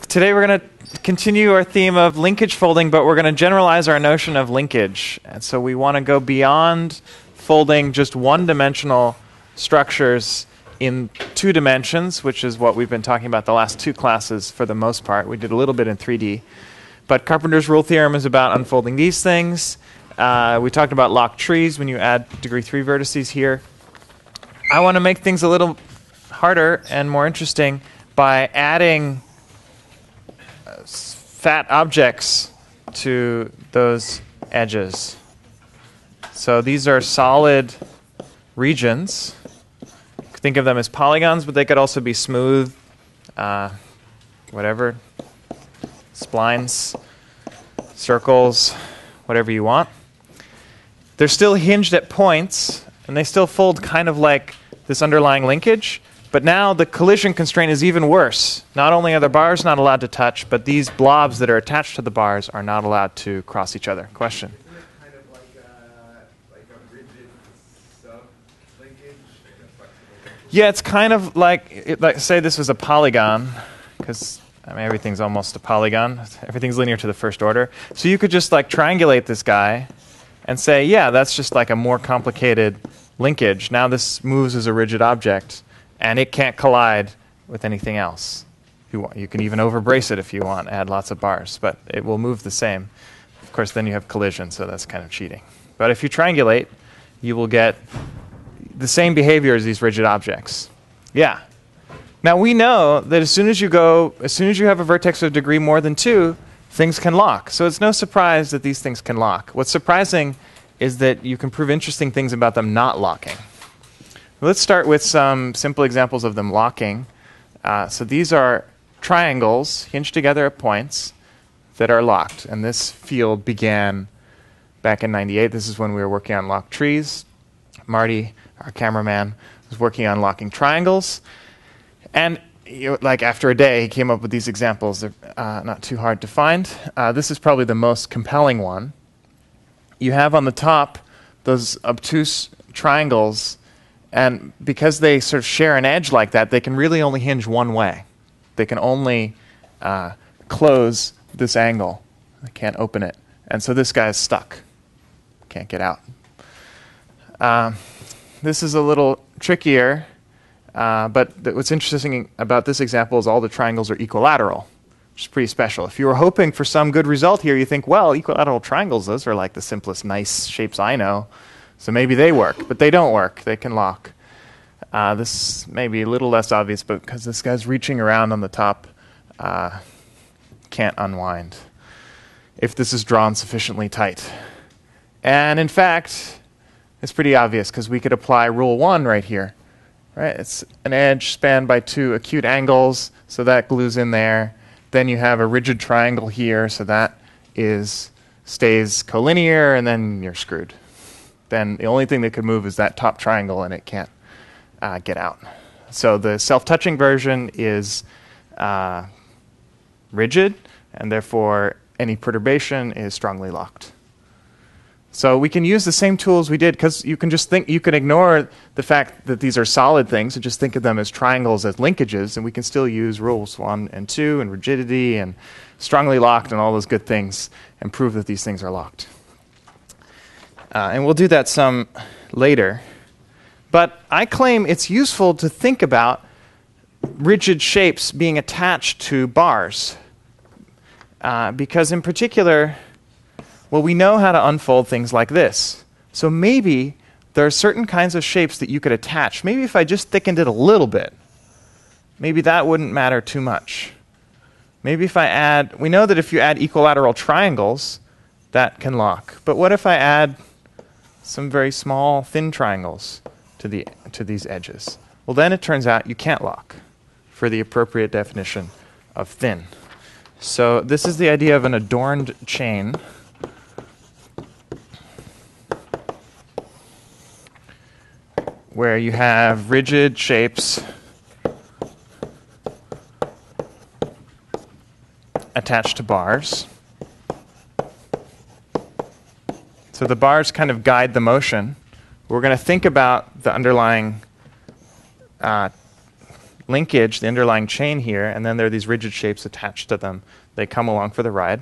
Today we're going to continue our theme of linkage folding, but we're going to generalize our notion of linkage. And so we want to go beyond folding just one-dimensional structures in 2 dimensions, which is what we've been talking about the last 2 classes for the most part. We did a little bit in 3D. But Carpenter's rule theorem is about unfolding these things. We talked about locked trees when you add degree 3 vertices here. I want to make things a little harder and more interesting by adding fat objects to those edges. So these are solid regions. Think of them as polygons, but they could also be smooth, whatever, splines, circles, whatever you want. They're still hinged at points, and they still fold kind of like this underlying linkage, but now the collision constraint is even worse. Not only are the bars not allowed to touch, but these blobs that are attached to the bars are not allowed to cross each other. Question? Isn't it kind of like a rigid sub-linkage? Yeah, it's kind of like say this was a polygon, because everything's almost a polygon. Everything's linear to the first order. So you could just like triangulate this guy and say, yeah, that's just like a more complicated linkage. Now this moves as a rigid object, and it can't collide with anything else. If you want, you can even overbrace it if you want, add lots of bars, but it will move the same. Of course, then you have collision, so that's kind of cheating. But if you triangulate, you will get the same behavior as these rigid objects. Yeah. Now we know that as soon as you have a vertex of degree more than 2, things can lock. So it's no surprise that these things can lock. What's surprising is that you can prove interesting things about them not locking. Let's start with some simple examples of them locking. So these are triangles hinged together at points that are locked. And this field began back in '98. This is when we were working on locked trees. Marty, our cameraman, was working on locking triangles. And like after a day, he came up with these examples. They're not too hard to find. This is probably the most compelling one. You have on the top those obtuse triangles, and because they sort of share an edge like that, they can really only hinge one way. They can only close this angle. They can't open it. And so this guy's stuck. Can't get out. This is a little trickier, but what's interesting about this example is all the triangles are equilateral, which is pretty special. If you were hoping for some good result here, you think, well, equilateral triangles, those are like the simplest nice shapes I know. So maybe they work, but they don't work. They can lock. This may be a little less obvious, but because this guy's reaching around on the top, can't unwind if this is drawn sufficiently tight. And in fact, it's pretty obvious because we could apply rule 1 right here. Right? It's an edge spanned by 2 acute angles, so that glues in there. Then you have a rigid triangle here, so that stays collinear, and then you're screwed. Then the only thing that could move is that top triangle, and it can't get out. So the self-touching version is rigid, and therefore any perturbation is strongly locked. So we can use the same tools we did, because you can ignore the fact that these are solid things and just think of them as triangles as linkages, and we can still use rules 1 and 2 and rigidity and strongly locked and all those good things and prove that these things are locked. And we'll do that some later. But I claim it's useful to think about rigid shapes being attached to bars. Because in particular, well, we know how to unfold things like this. So maybe there are certain kinds of shapes that you could attach. Maybe if I just thickened it a little bit, maybe that wouldn't matter too much. Maybe if we know that if you add equilateral triangles, that can lock. But what if I add some very small, thin triangles to these edges? Well, then it turns out you can't lock for the appropriate definition of thin. So this is the idea of an adorned chain. Where you have rigid shapes attached to bars. So the bars kind of guide the motion. We're going to think about the underlying linkage, the underlying chain here, and then there are these rigid shapes attached to them. They come along for the ride.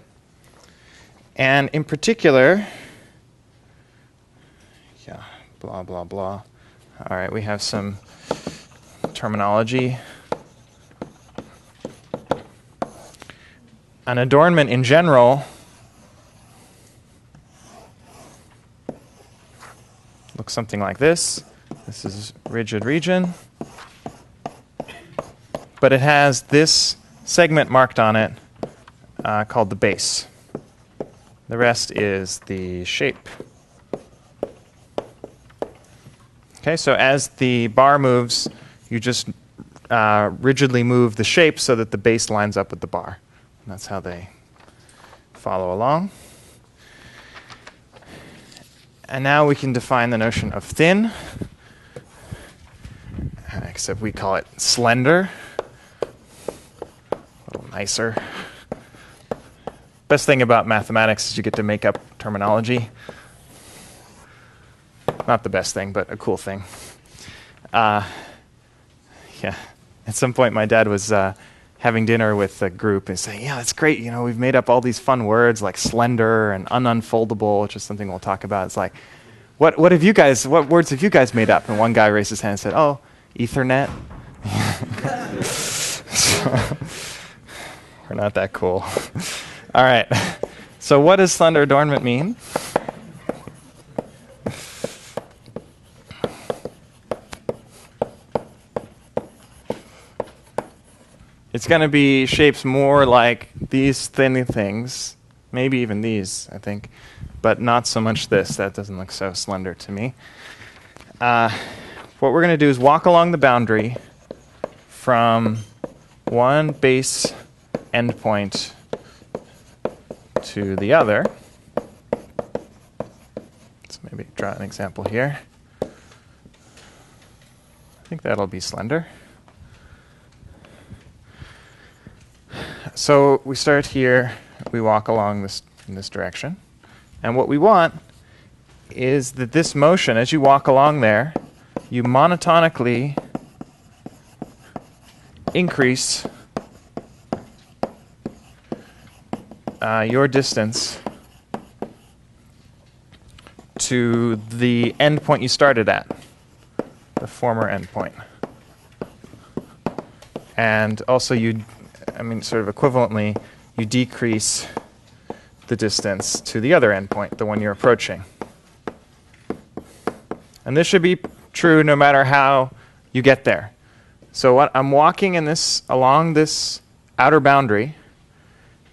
And in particular, yeah, blah, blah, blah. All right, we have some terminology. An adornment in general looks something like this. This is rigid region. But it has this segment marked on it called the base. The rest is the shape. Okay, so as the bar moves, you just rigidly move the shape so that the base lines up with the bar. And that's how they follow along. And now we can define the notion of thin, except we call it slender. A little nicer. Best thing about mathematics is you get to make up terminology. Not the best thing, but a cool thing. Yeah. At some point, my dad was having dinner with a group and saying, "Yeah, that's great. You know, we've made up all these fun words like slender and ununfoldable, which is something we'll talk about." It's like, what words have you guys made up? And one guy raised his hand and said, "Oh, Ethernet." So, we're not that cool. All right. So what does slender adornment mean? It's going to be shapes more like these thin things, maybe even these, I think, but not so much this. That doesn't look so slender to me. What we're going to do is walk along the boundary from one base endpoint to the other. Let's maybe draw an example here. I think that'll be slender. So we start here, we walk along in this direction. And what we want is that this motion, as you walk along there, you monotonically increase your distance to the endpoint you started at, the former endpoint. And also sort of equivalently, you decrease the distance to the other endpoint, the one you're approaching. And this should be true no matter how you get there. So I'm walking along this outer boundary,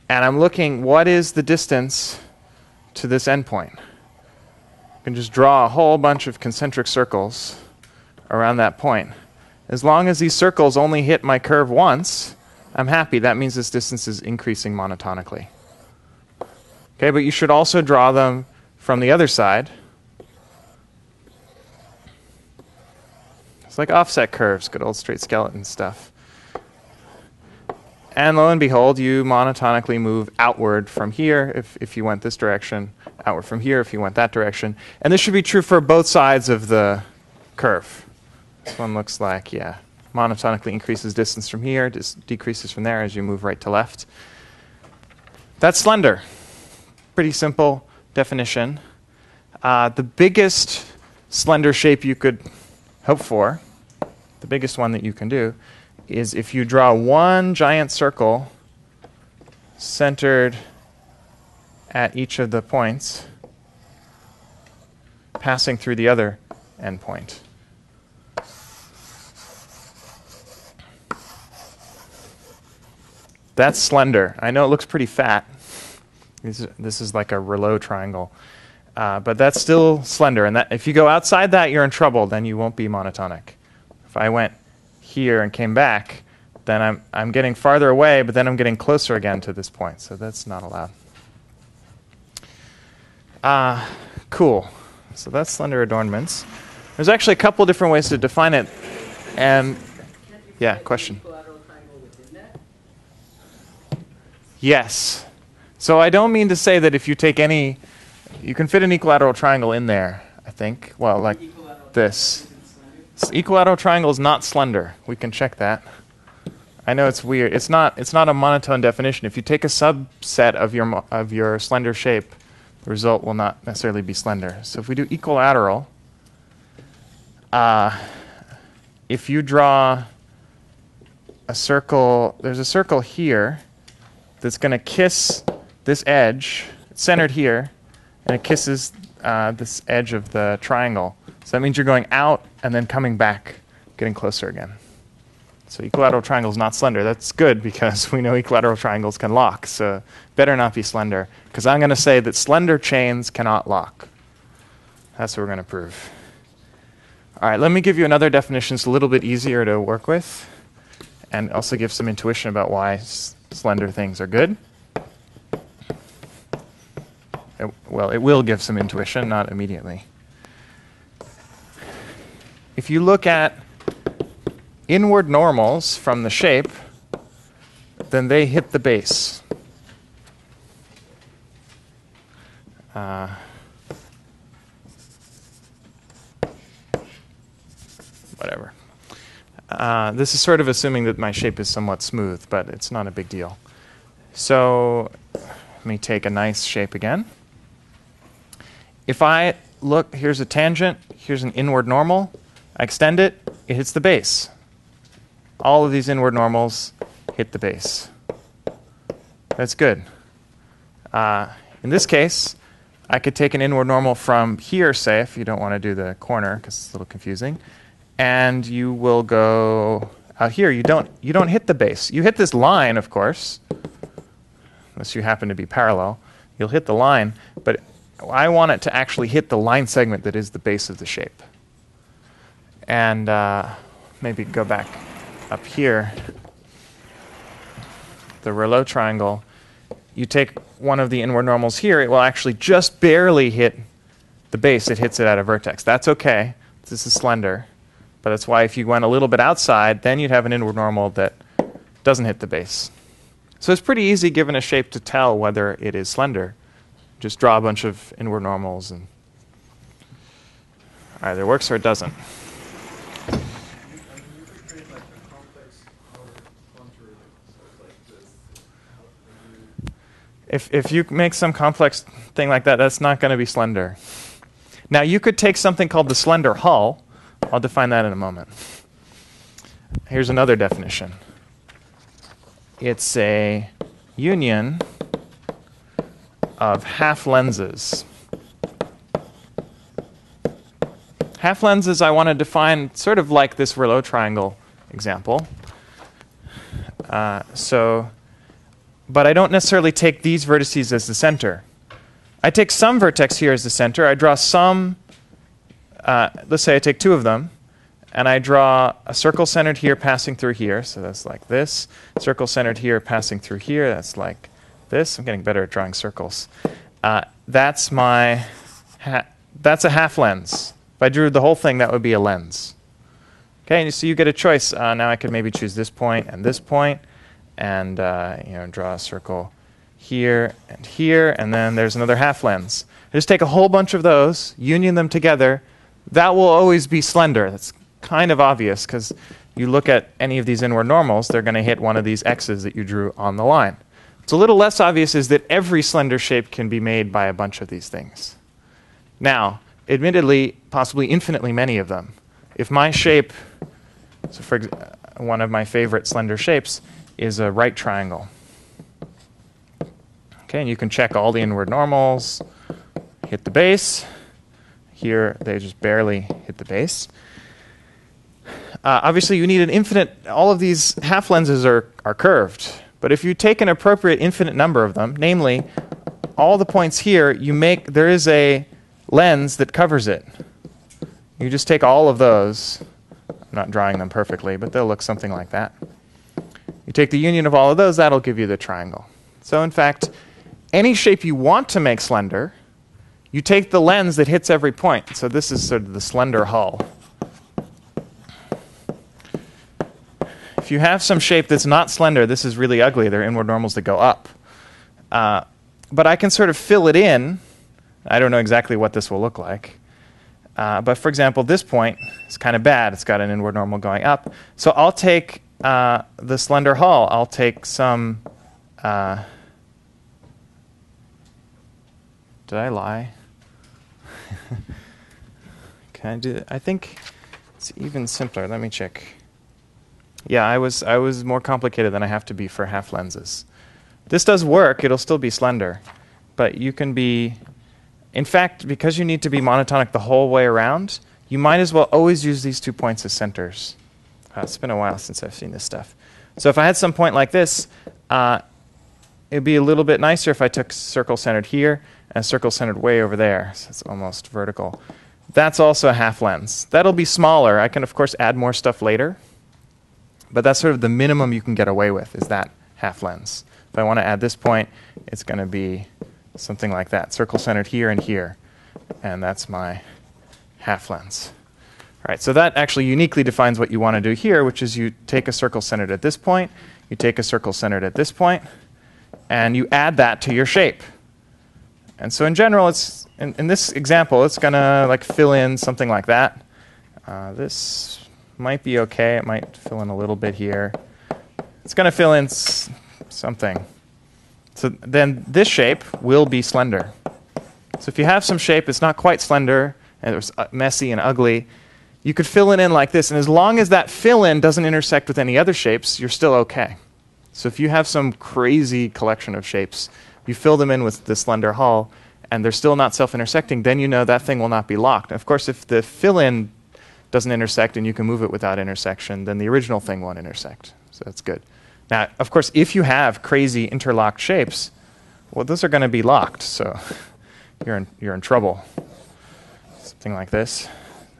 and I'm looking, what is the distance to this endpoint? You can just draw a whole bunch of concentric circles around that point. As long as these circles only hit my curve once, I'm happy. That means this distance is increasing monotonically. Okay, but you should also draw them from the other side. It's like offset curves, good old straight skeleton stuff. And lo and behold, you monotonically move outward from here if you went this direction, outward from here if you went that direction. And this should be true for both sides of the curve. This one looks like, yeah, monotonically increases distance from here, decreases from there as you move right to left. That's slender. Pretty simple definition. The biggest slender shape you could hope for, the biggest one that you can do, is if you draw one giant circle centered at each of the points, passing through the other endpoint. That's slender. I know it looks pretty fat. This is like a Rouleau triangle. But that's still slender. And that, if you go outside that, you're in trouble. Then you won't be monotonic. If I went here and came back, then I'm getting farther away, but then I'm getting closer again to this point. So that's not allowed. Cool. So that's slender adornments. There's actually a couple different ways to define it. And yeah, question. Yes. So I don't mean to say that if you take any, you can fit an equilateral triangle in there, I think. Well, like this. Equilateral triangle is not slender. We can check that. I know it's weird. It's not a monotone definition. If you take a subset of your slender shape, the result will not necessarily be slender. So if we do equilateral, if you draw a circle, there's a circle here that's going to kiss this edge. It's centered here, and it kisses this edge of the triangle. So that means you're going out and then coming back, getting closer again. So equilateral triangle is not slender. That's good because we know equilateral triangles can lock. So better not be slender, because I'm going to say that slender chains cannot lock. That's what we're going to prove. All right, let me give you another definition. It's a little bit easier to work with, and also give some intuition about why slender things are good. Well, it will give some intuition, not immediately. If you look at inward normals from the shape, then they hit the base. Whatever. This is sort of assuming that my shape is somewhat smooth, but it's not a big deal. So let me take a nice shape again. If I look, here's a tangent, here's an inward normal. I extend it, it hits the base. All of these inward normals hit the base. That's good. In this case, I could take an inward normal from here, say, if you don't want to do the corner because it's a little confusing, and you will go out here. You don't hit the base. You hit this line, of course, unless you happen to be parallel. You'll hit the line, but I want it to actually hit the line segment that is the base of the shape. And maybe go back up here. The Reuleaux triangle. You take one of the inward normals here, it will actually just barely hit the base. It hits it at a vertex. That's okay. This is slender. But that's why if you went a little bit outside, then you'd have an inward normal that doesn't hit the base. So it's pretty easy, given a shape, to tell whether it is slender. Just draw a bunch of inward normals, and either it works or it doesn't. If you make some complex thing like that, that's not going to be slender. Now, you could take something called the slender hull. I'll define that in a moment. Here's another definition. It's a union of half lenses. Half lenses I want to define sort of like this Reuleaux triangle example. But I don't necessarily take these vertices as the center. I take some vertex here as the center. I draw some, let's say I take two of them, and I draw a circle centered here passing through here. So that's like this. Circle centered here passing through here. That's like this. I'm getting better at drawing circles. That's a half lens. If I drew the whole thing, that would be a lens. Okay, so you get a choice. Now I could maybe choose this point, and draw a circle here, and then there's another half lens. I just take a whole bunch of those, union them together. That will always be slender. That's kind of obvious, because you look at any of these inward normals, they're going to hit one of these x's that you drew on the line. What's a little less obvious is that every slender shape can be made by a bunch of these things. Now, admittedly, possibly infinitely many of them. If my shape, so for one of my favorite slender shapes, is a right triangle. Okay, and you can check all the inward normals, hit the base. Here, they just barely hit the base. Obviously, you need an infinite, all of these half lenses are curved. But if you take an appropriate infinite number of them, namely, all the points here, there is a lens that covers it. You just take all of those. I'm not drawing them perfectly, but they'll look something like that. You take the union of all of those, that'll give you the triangle. So in fact, any shape you want to make slender, you take the lens that hits every point. So this is sort of the slender hull. If you have some shape that's not slender, this is really ugly. There are inward normals that go up. But I can sort of fill it in. I don't know exactly what this will look like. But for example, this point is kind of bad. It's got an inward normal going up. So I'll take the slender hull, I'll take some... did I lie? Can I do it? I think it's even simpler. Let me check. Yeah, I was more complicated than I have to be for half lenses. This does work. It'll still be slender. But you can be... In fact, because you need to be monotonic the whole way around, you might as well always use these 2 points as centers. It's been a while since I've seen this stuff. So if I had some point like this, it'd be a little bit nicer if I took circle centered here and circle centered way over there. So it's almost vertical. That's also a half lens. That'll be smaller. I can, of course, add more stuff later. But that's sort of the minimum you can get away with, is that half lens. If I want to add this point, it's going to be something like that. Circle centered here and here. And that's my half lens. All right, so that actually uniquely defines what you want to do here, which is you take a circle centered at this point, you take a circle centered at this point, and you add that to your shape. And so in general, it's in this example, it's going to like fill in something like that. This might be okay. It might fill in a little bit here. It's going to fill in something. So then this shape will be slender. So if you have some shape that's not quite slender, and it's messy and ugly, you could fill it in like this. And as long as that fill-in doesn't intersect with any other shapes, you're still okay. So if you have some crazy collection of shapes, you fill them in with the slender hull, and they're still not self-intersecting, then you know that thing will not be locked. Of course, if the fill-in doesn't intersect and you can move it without intersection, then the original thing won't intersect. So that's good. Now, of course, if you have crazy interlocked shapes, well, those are going to be locked, so you're in trouble. Something like this.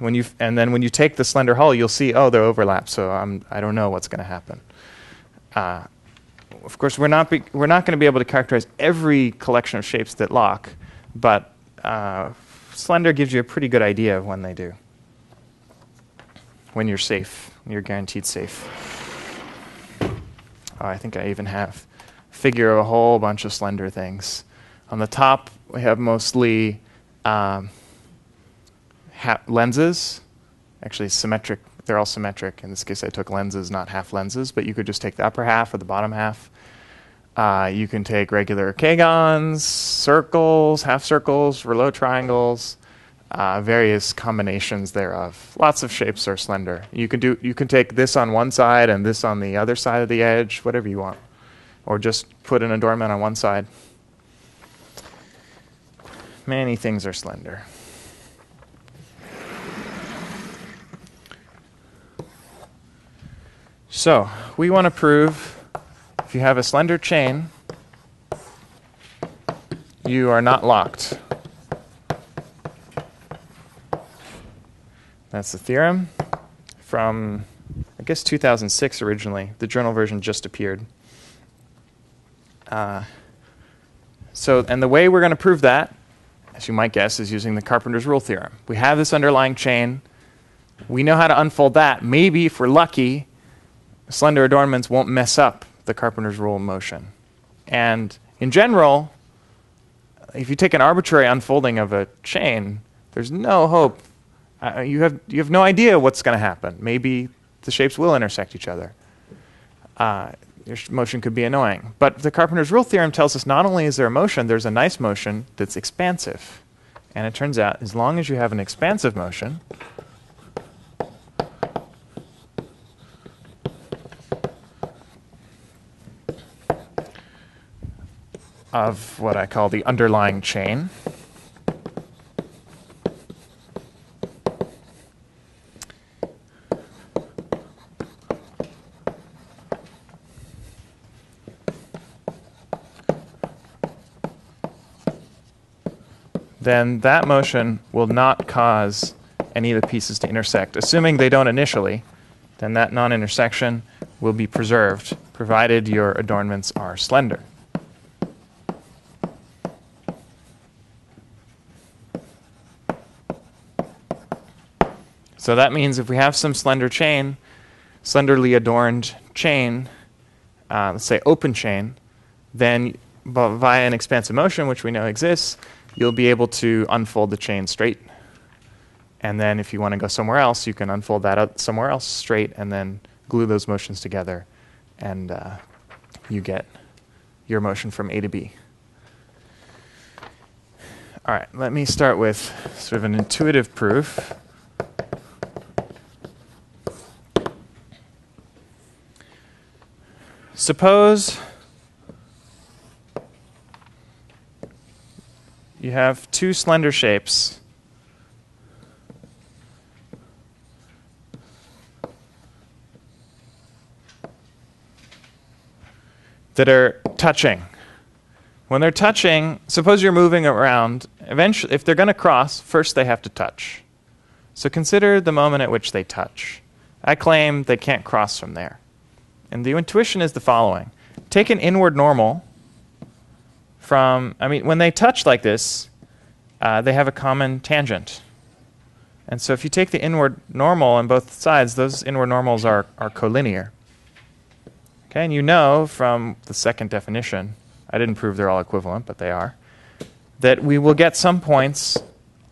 And then when you take the slender hull, you'll see, oh, they're overlapped, so I don't know what's going to happen. Of course, we're not going to be able to characterize every collection of shapes that lock, but slender gives you a pretty good idea of when they do. When you're safe, you're guaranteed safe. Oh, I think I even have a figure of a whole bunch of slender things. On the top, we have mostly lenses. Actually, symmetric. They're all symmetric. In this case, I took lenses, not half lenses, but you could just take the upper half or the bottom half. You can take regular kagons, circles, half circles, Rouleau triangles, various combinations thereof. Lots of shapes are slender. You can take this on one side and this on the other side of the edge, whatever you want. Or just put an adornment on one side. Many things are slender. So, we want to prove if you have a slender chain, you are not locked. That's the theorem from, I guess, 2006 originally. The journal version just appeared. And the way we're going to prove that, as you might guess, is using the Carpenter's rule theorem. We have this underlying chain. We know how to unfold that. Maybe, if we're lucky, slender adornments won't mess up the Carpenter's rule motion. And in general, if you take an arbitrary unfolding of a chain, there's no hope. You have no idea what's going to happen. Maybe the shapes will intersect each other. Your motion could be annoying. But the Carpenter's rule theorem tells us not only is there a motion, there's a nice motion that's expansive. And it turns out, as long as you have an expansive motion, of what I call the underlying chain, then that motion will not cause any of the pieces to intersect. Assuming they don't initially, then that non-intersection will be preserved, provided your adornments are slender. So that means if we have some slender chain, slenderly adorned chain, let's say open chain, then via an expansive motion, which we know exists, you'll be able to unfold the chain straight. And then if you want to go somewhere else, you can unfold that out somewhere else straight and then glue those motions together, and you get your motion from A to B. All right, let me start with sort of an intuitive proof. Suppose you have two slender shapes that are touching. When they're touching, suppose you're moving around. Eventually, if they're going to cross, first they have to touch. So consider the moment at which they touch. I claim they can't cross from there. And the intuition is the following. Take an inward normal from, when they touch like this, they have a common tangent. And so if you take the inward normal on both sides, those inward normals are collinear. Okay, and you know from the second definition, I didn't prove they're all equivalent, but they are, that we will get some points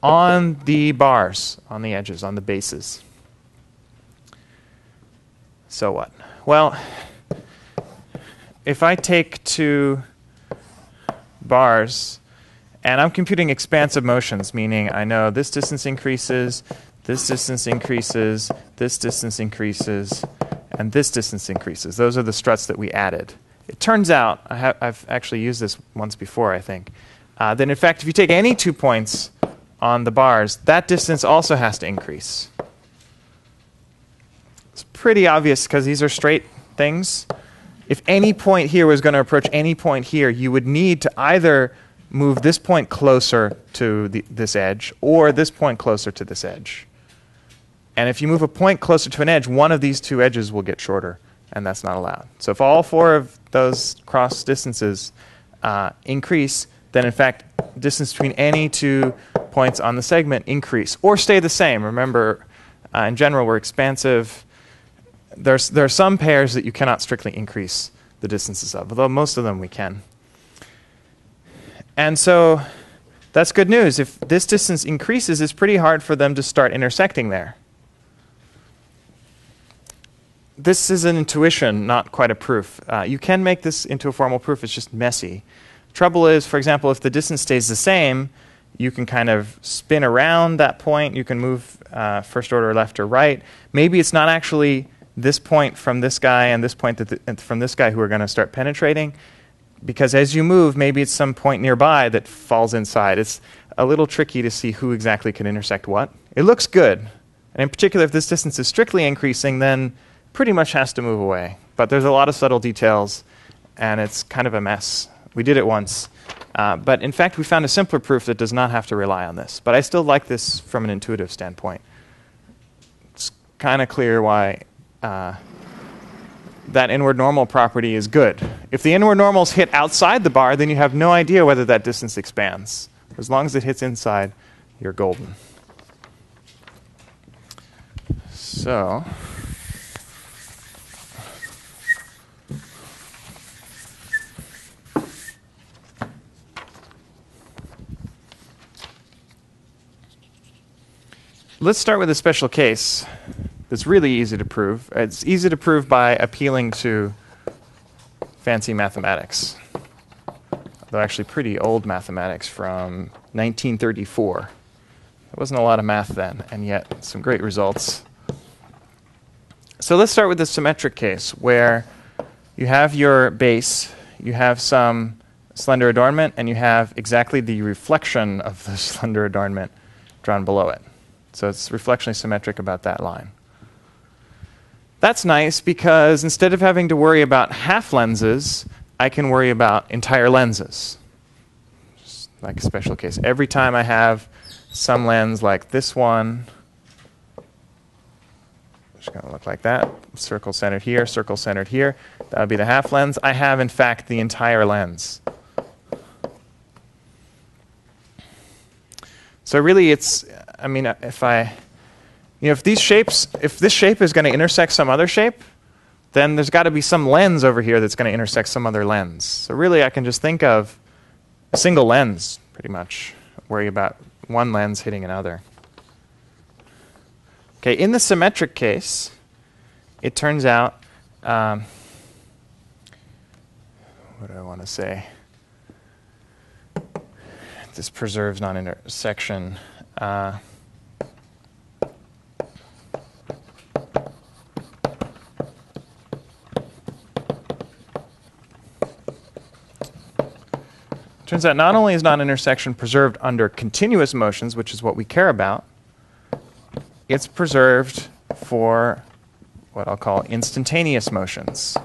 on the bars, on the edges, on the bases. So what? Well, if I take two bars, and I'm computing expansive motions, meaning I know this distance increases, this distance increases, this distance increases, and this distance increases. Those are the struts that we added. It turns out, I've actually used this once before, I think, that in fact, if you take any 2 points on the bars, that distance also has to increase. It's pretty obvious because these are straight things. If any point here was going to approach any point here, you would need to either move this point closer to this edge or this point closer to this edge. And if you move a point closer to an edge, one of these two edges will get shorter, and that's not allowed. So if all four of those cross distances increase, then in fact, distance between any 2 points on the segment increase or stay the same. Remember, in general, we're expansive. There are some pairs that you cannot strictly increase the distances of, although most of them we can. And so that's good news. If this distance increases, it's pretty hard for them to start intersecting there. This is an intuition, not quite a proof. You can make this into a formal proof. It's just messy. Trouble is, for example, if the distance stays the same, you can kind of spin around that point. You can move first order left or right. Maybe it's not actually this point from this guy and this point from this guy who are going to start penetrating, because as you move, maybe it's some point nearby that falls inside. It's a little tricky to see who exactly can intersect what. It looks good. And in particular, if this distance is strictly increasing, then pretty much has to move away. But there's a lot of subtle details, and it's kind of a mess. We did it once. But in fact, we found a simpler proof that does not have to rely on this. But I still like this from an intuitive standpoint. It's kind of clear why that inward normal property is good. If the inward normals hit outside the bar, then you have no idea whether that distance expands. As long as it hits inside, you're golden. So let's start with a special case that's really easy to prove. It's easy to prove by appealing to fancy mathematics, though actually pretty old mathematics from 1934. There wasn't a lot of math then, and yet some great results. So let's start with the symmetric case, where you have your base, you have some slender adornment, and you have exactly the reflection of the slender adornment drawn below it. So it's reflectionally symmetric about that line. That's nice because instead of having to worry about half lenses, I can worry about entire lenses. Just like a special case. Every time I have some lens like this one, it's going to look like that. Circle centered here, circle centered here. That would be the half lens. I have, in fact, the entire lens. So really it's, if this shape is going to intersect some other shape, then there's got to be some lens over here that's going to intersect some other lens. So really I can just think of a single lens, pretty much, worry about one lens hitting another. Okay, in the symmetric case, it turns out, what do I want to say? This preserves non-intersection. Turns out not only is non-intersection preserved under continuous motions, which is what we care about, it's preserved for what I'll call instantaneous motions.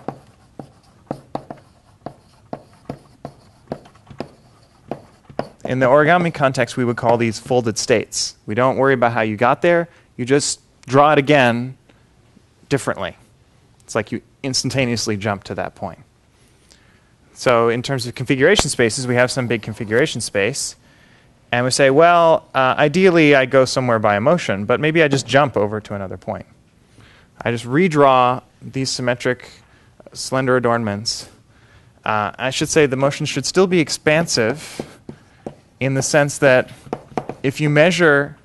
In the origami context, we would call these folded states. We don't worry about how you got there. You just draw it again differently. It's like you instantaneously jump to that point. So in terms of configuration spaces, we have some big configuration space. And we say, well, ideally, I go somewhere by a motion, but maybe I just jump over to another point. I just redraw these symmetric slender adornments. I should say the motion should still be expansive in the sense that if you measure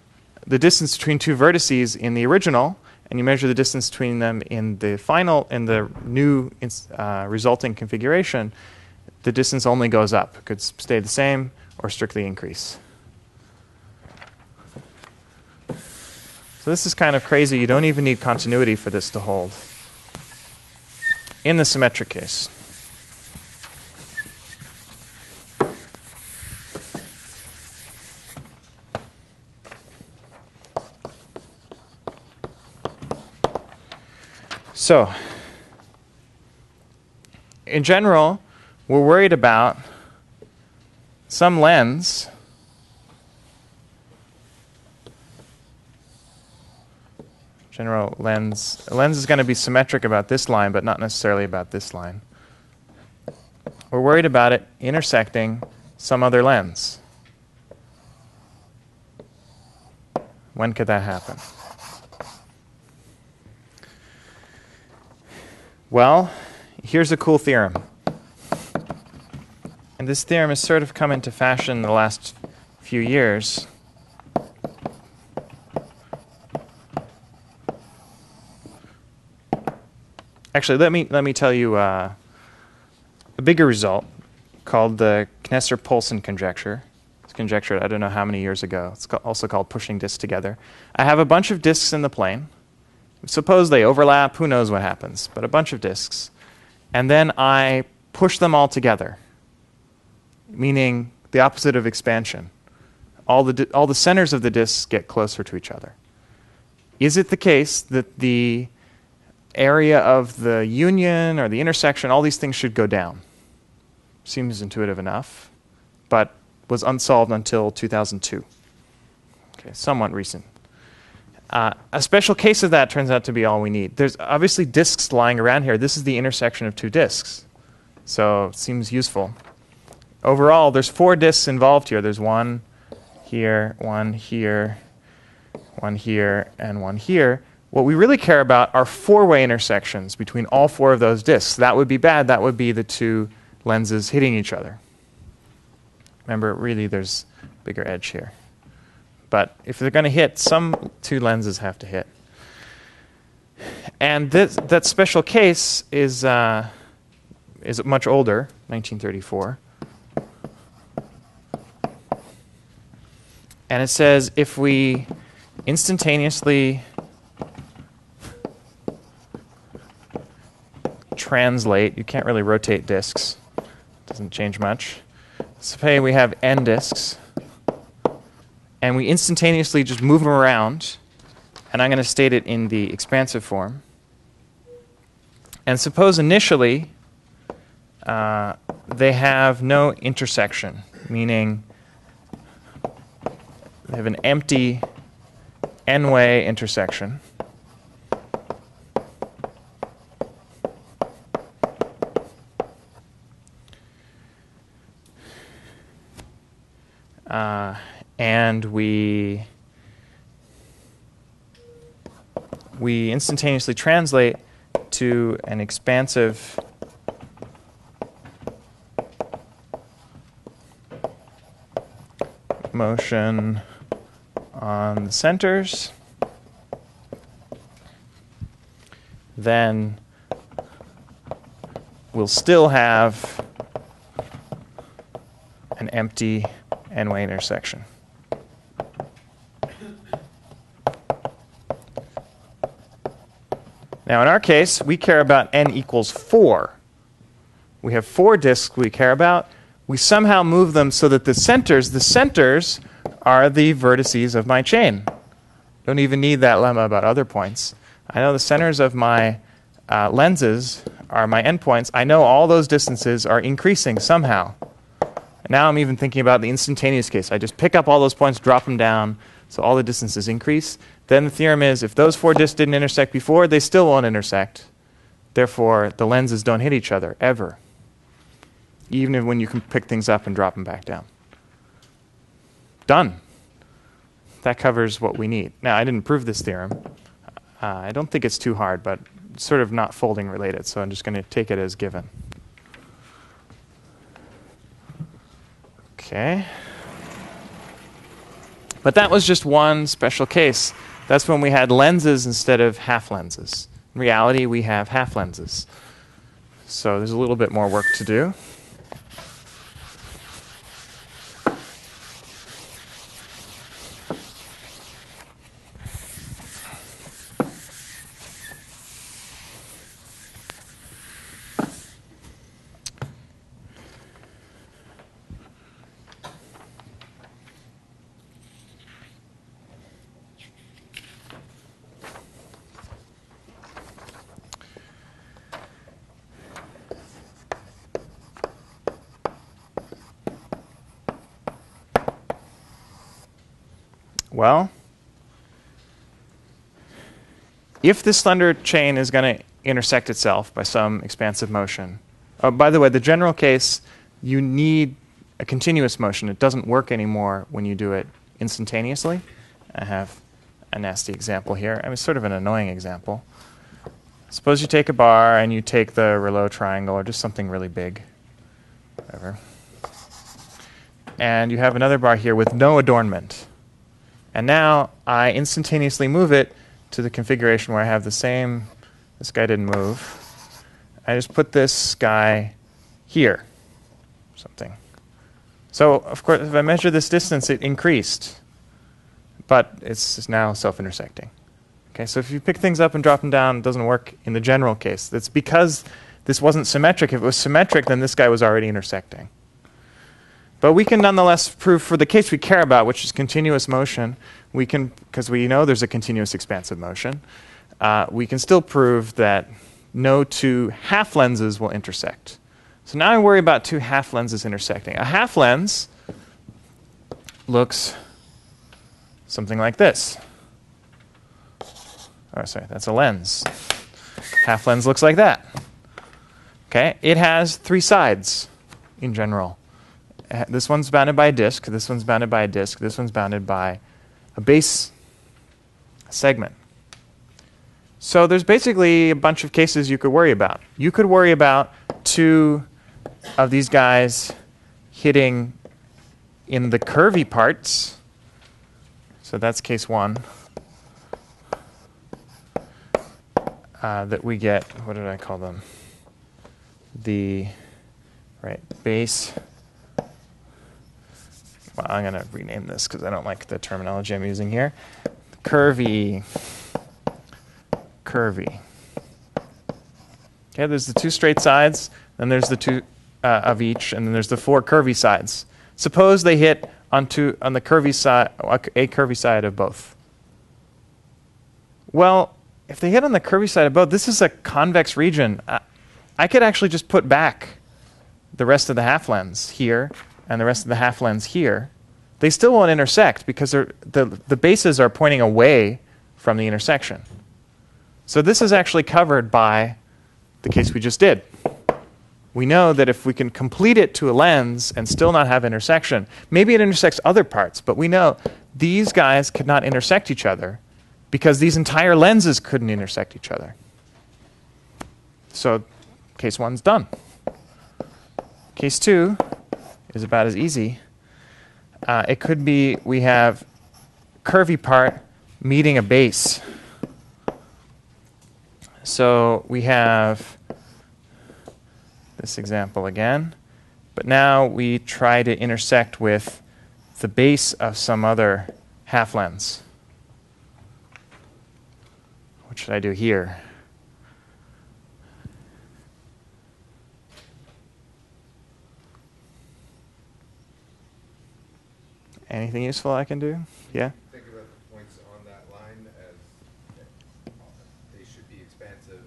the distance between two vertices in the original, and you measure the distance between them in the final, in the new resulting configuration, the distance only goes up. It could stay the same or strictly increase. So this is kind of crazy. You don't even need continuity for this to hold in the symmetric case. So, in general, we're worried about some lens a lens is going to be symmetric about this line, but not necessarily about this line. We're worried about it intersecting some other lens. When could that happen? Well, here's a cool theorem. And this theorem has sort of come into fashion in the last few years. Actually, let me tell you a bigger result called the Kneser-Poulsen conjecture. It's conjectured I don't know how many years ago. It's also called pushing disks together. I have a bunch of disks in the plane. Suppose they overlap, who knows what happens, but a bunch of disks. And then I push them all together, meaning the opposite of expansion. All the centers of the disks get closer to each other. Is it the case that the area of the union or the intersection, all these things should go down? Seems intuitive enough, but was unsolved until 2002. Okay, somewhat recent. A special case of that turns out to be all we need. There's obviously disks lying around here. This is the intersection of two disks, so it seems useful. Overall, there's 4 disks involved here. There's one here, one here, one here, and one here. What we really care about are 4-way intersections between all 4 of those disks. That would be bad. That would be the 2 lenses hitting each other. Remember, really, there's a bigger edge here. But if they're going to hit, some 2 lenses have to hit. And that special case is much older, 1934. And it says if we instantaneously translate, you can't really rotate disks, doesn't change much. Say we have n disks, and we instantaneously just move them around, and I'm going to state it in the expansive form. And suppose initially they have no intersection, meaning they have an empty n-way intersection. And we instantaneously translate to an expansive motion on the centers. then we'll still have an empty n-way intersection. Now, in our case, we care about n equals 4. We have 4 disks we care about. We somehow move them so that the centers are the vertices of my chain. Don't even need that lemma about other points. I know the centers of my lenses are my endpoints. I know all those distances are increasing somehow. And now I'm even thinking about the instantaneous case. I just pick up all those points, drop them down, so all the distances increase. Then the theorem is if those 4 disks didn't intersect before, they still won't intersect. Therefore, the lenses don't hit each other, ever. Even when you can pick things up and drop them back down. Done. That covers what we need. Now, I didn't prove this theorem. I don't think it's too hard, but it's sort of not folding related, so I'm just going to take it as given. Okay. But that was just one special case. That's when we had lenses instead of half lenses. In reality, we have half lenses. So there's a little bit more work to do. Well, if this slender chain is going to intersect itself by some expansive motion, by the way, the general case, you need a continuous motion. It doesn't work anymore when you do it instantaneously. I have a nasty example here. I mean, sort of an annoying example. Suppose you take a bar and you take the Rayleigh triangle or just something really big, whatever, and you have another bar here with no adornment. And now I instantaneously move it to the configuration where I have the same, this guy didn't move. I just put this guy here, something. So, of course, if I measure this distance, it increased. But it's now self-intersecting. Okay, so if you pick things up and drop them down, it doesn't work in the general case. That's because this wasn't symmetric. If it was symmetric, then this guy was already intersecting. But we can nonetheless prove for the case we care about, which is continuous motion, we can, because we know there's a continuous expansive motion, we can still prove that no 2 half lenses will intersect. So now I worry about 2 half lenses intersecting. A half lens looks something like this. Oh, sorry, that's a lens. Half lens looks like that. Okay, it has 3 sides in general. This one's bounded by a disk, this one's bounded by a disk, this one's bounded by a base segment. So there's basically a bunch of cases you could worry about. You could worry about 2 of these guys hitting in the curvy parts. So that's case 1. That we get, what did I call them? The base. Well, I'm going to rename this because I don't like the terminology I'm using here. Curvy. Okay, there's the 2 straight sides, then there's the 2 of each, and then there's the 4 curvy sides. Suppose they hit on the curvy side, a curvy side of both. Well, if they hit on the curvy side of both, this is a convex region. I could actually just put back the rest of the half lens here and the rest of the half lens here. They still won't intersect because the bases are pointing away from the intersection. So this is actually covered by the case we just did. We know that if we can complete it to a lens and still not have intersection, maybe it intersects other parts, but we know these guys could not intersect each other because these entire lenses couldn't intersect each other. So case 1's done. Case 2 is about as easy. It could be we have curvy part meeting a base. So we have this example again, but now we try to intersect with the base of some other half lens. What should I do here? Anything useful I can do? Yeah? Think about the points on that line as they should be expansive.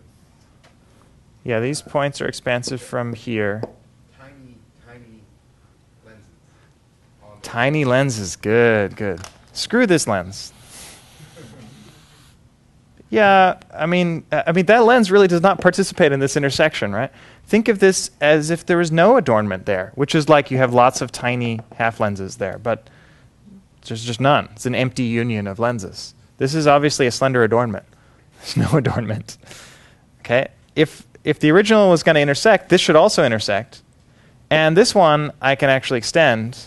Yeah, these points are expansive from here. Tiny, tiny lenses. On the Tiny lenses, good, good. Screw this lens. Yeah, I mean that lens really does not participate in this intersection, right? Think of this as if there was no adornment there, which is like you have lots of tiny half lenses there, but there's just none. It's an empty union of lenses. This is obviously a slender adornment. There's no adornment. Okay? If the original was going to intersect, this should also intersect. And this one I can actually extend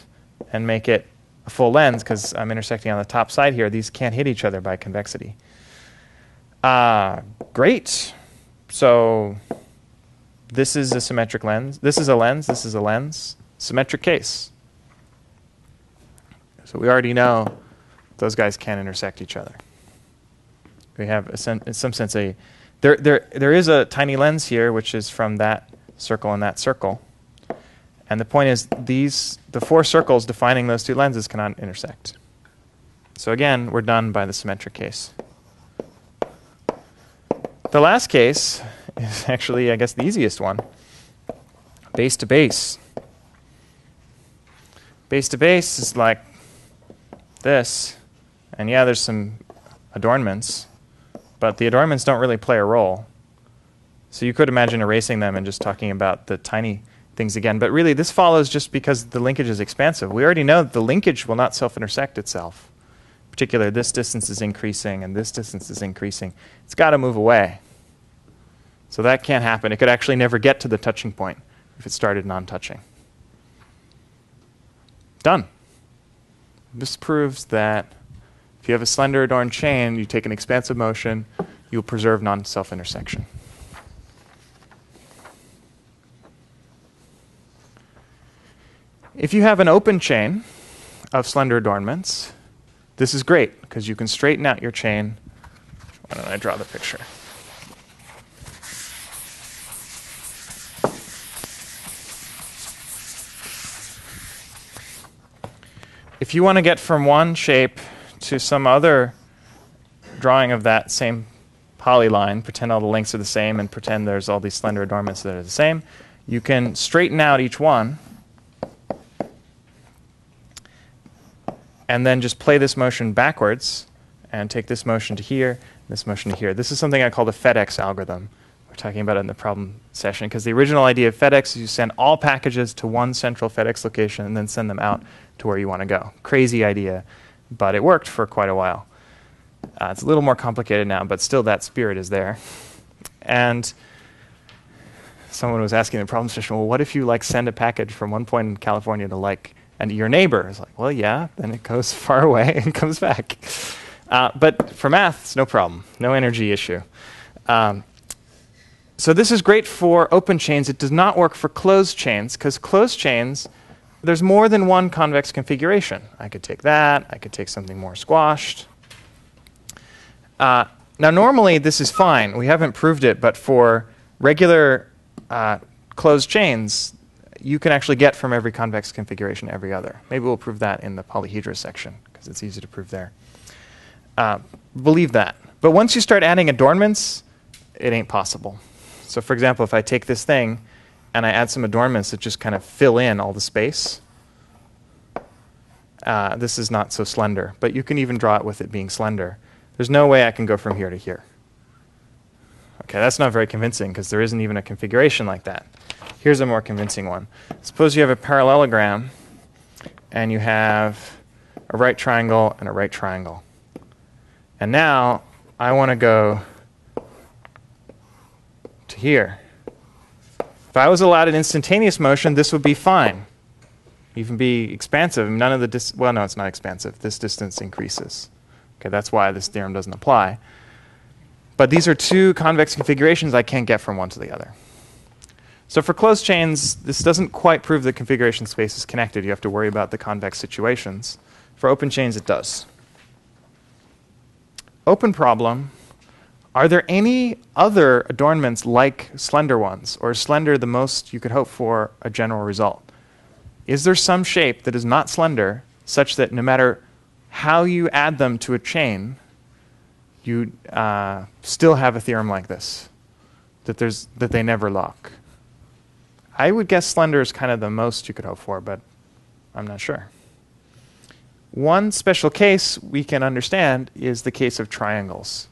and make it a full lens because I'm intersecting on the top side here. These can't hit each other by convexity. Great. So this is a symmetric lens. This is a lens. This is a lens. Symmetric case. So we already know those guys can't intersect each other. We have, in some sense, there is a tiny lens here, which is from that circle and that circle. And the point is, the four circles defining those two lenses cannot intersect. So again, we're done by the symmetric case. The last case is actually, I guess, the easiest one. Base to base. Base to base is like this. And yeah, there's some adornments, but the adornments don't really play a role. So you could imagine erasing them and just talking about the tiny things again. But really, this follows just because the linkage is expansive. We already know that the linkage will not self-intersect itself. In particular, this distance is increasing and this distance is increasing. It's got to move away. So that can't happen. It could actually never get to the touching point if it started non-touching. Done. This proves that if you have a slender adorned chain, you take an expansive motion, you'll preserve non-self-intersection. If you have an open chain of slender adornments, this is great because you can straighten out your chain. Why don't I draw the picture? If you want to get from one shape to some other drawing of that same polyline, pretend all the lengths are the same and pretend there's all these slender adornments that are the same, you can straighten out each one and then just play this motion backwards and take this motion to here, this motion to here. This is something I call the FedEx algorithm. We're talking about it in the problem session because the original idea of FedEx is you send all packages to one central FedEx location and then send them out to where you want to go. Crazy idea, but it worked for quite a while. It's a little more complicated now, but still that spirit is there. And someone was asking in the problem session, well, what if you send a package from one point in California to and your neighbor? It's like, well, yeah, then it goes far away and comes back. But for math, it's no problem, no energy issue. So this is great for open chains. It does not work for closed chains, because closed chains, there's more than one convex configuration. I could take that. I could take something more squashed. Now, normally, this is fine. We haven't proved it, but for regular closed chains, you can actually get from every convex configuration every other. Maybe we'll prove that in the polyhedra section, because it's easy to prove there. Believe that. But once you start adding adornments, it ain't possible. So for example, if I take this thing and I add some adornments that just kind of fill in all the space, this is not so slender. But you can even draw it with it being slender. There's no way I can go from here to here. Okay, that's not very convincing because there isn't even a configuration like that. Here's a more convincing one. Suppose you have a parallelogram and you have a right triangle and a right triangle. And now I want to go to here. If I was allowed an instantaneous motion, this would be fine. Even be expansive. None of the well, no, it's not expansive. This distance increases. Okay, that's why this theorem doesn't apply. But these are two convex configurations I can't get from one to the other. So for closed chains, this doesn't quite prove the configuration space is connected. You have to worry about the convex situations. For open chains, it does. Open problem. Are there any other adornments like slender ones? Or is slender the most you could hope for a general result? Is there some shape that is not slender such that no matter how you add them to a chain, you still have a theorem like this, that they never lock? I would guess slender is kind of the most you could hope for, but I'm not sure. One special case we can understand is the case of triangles.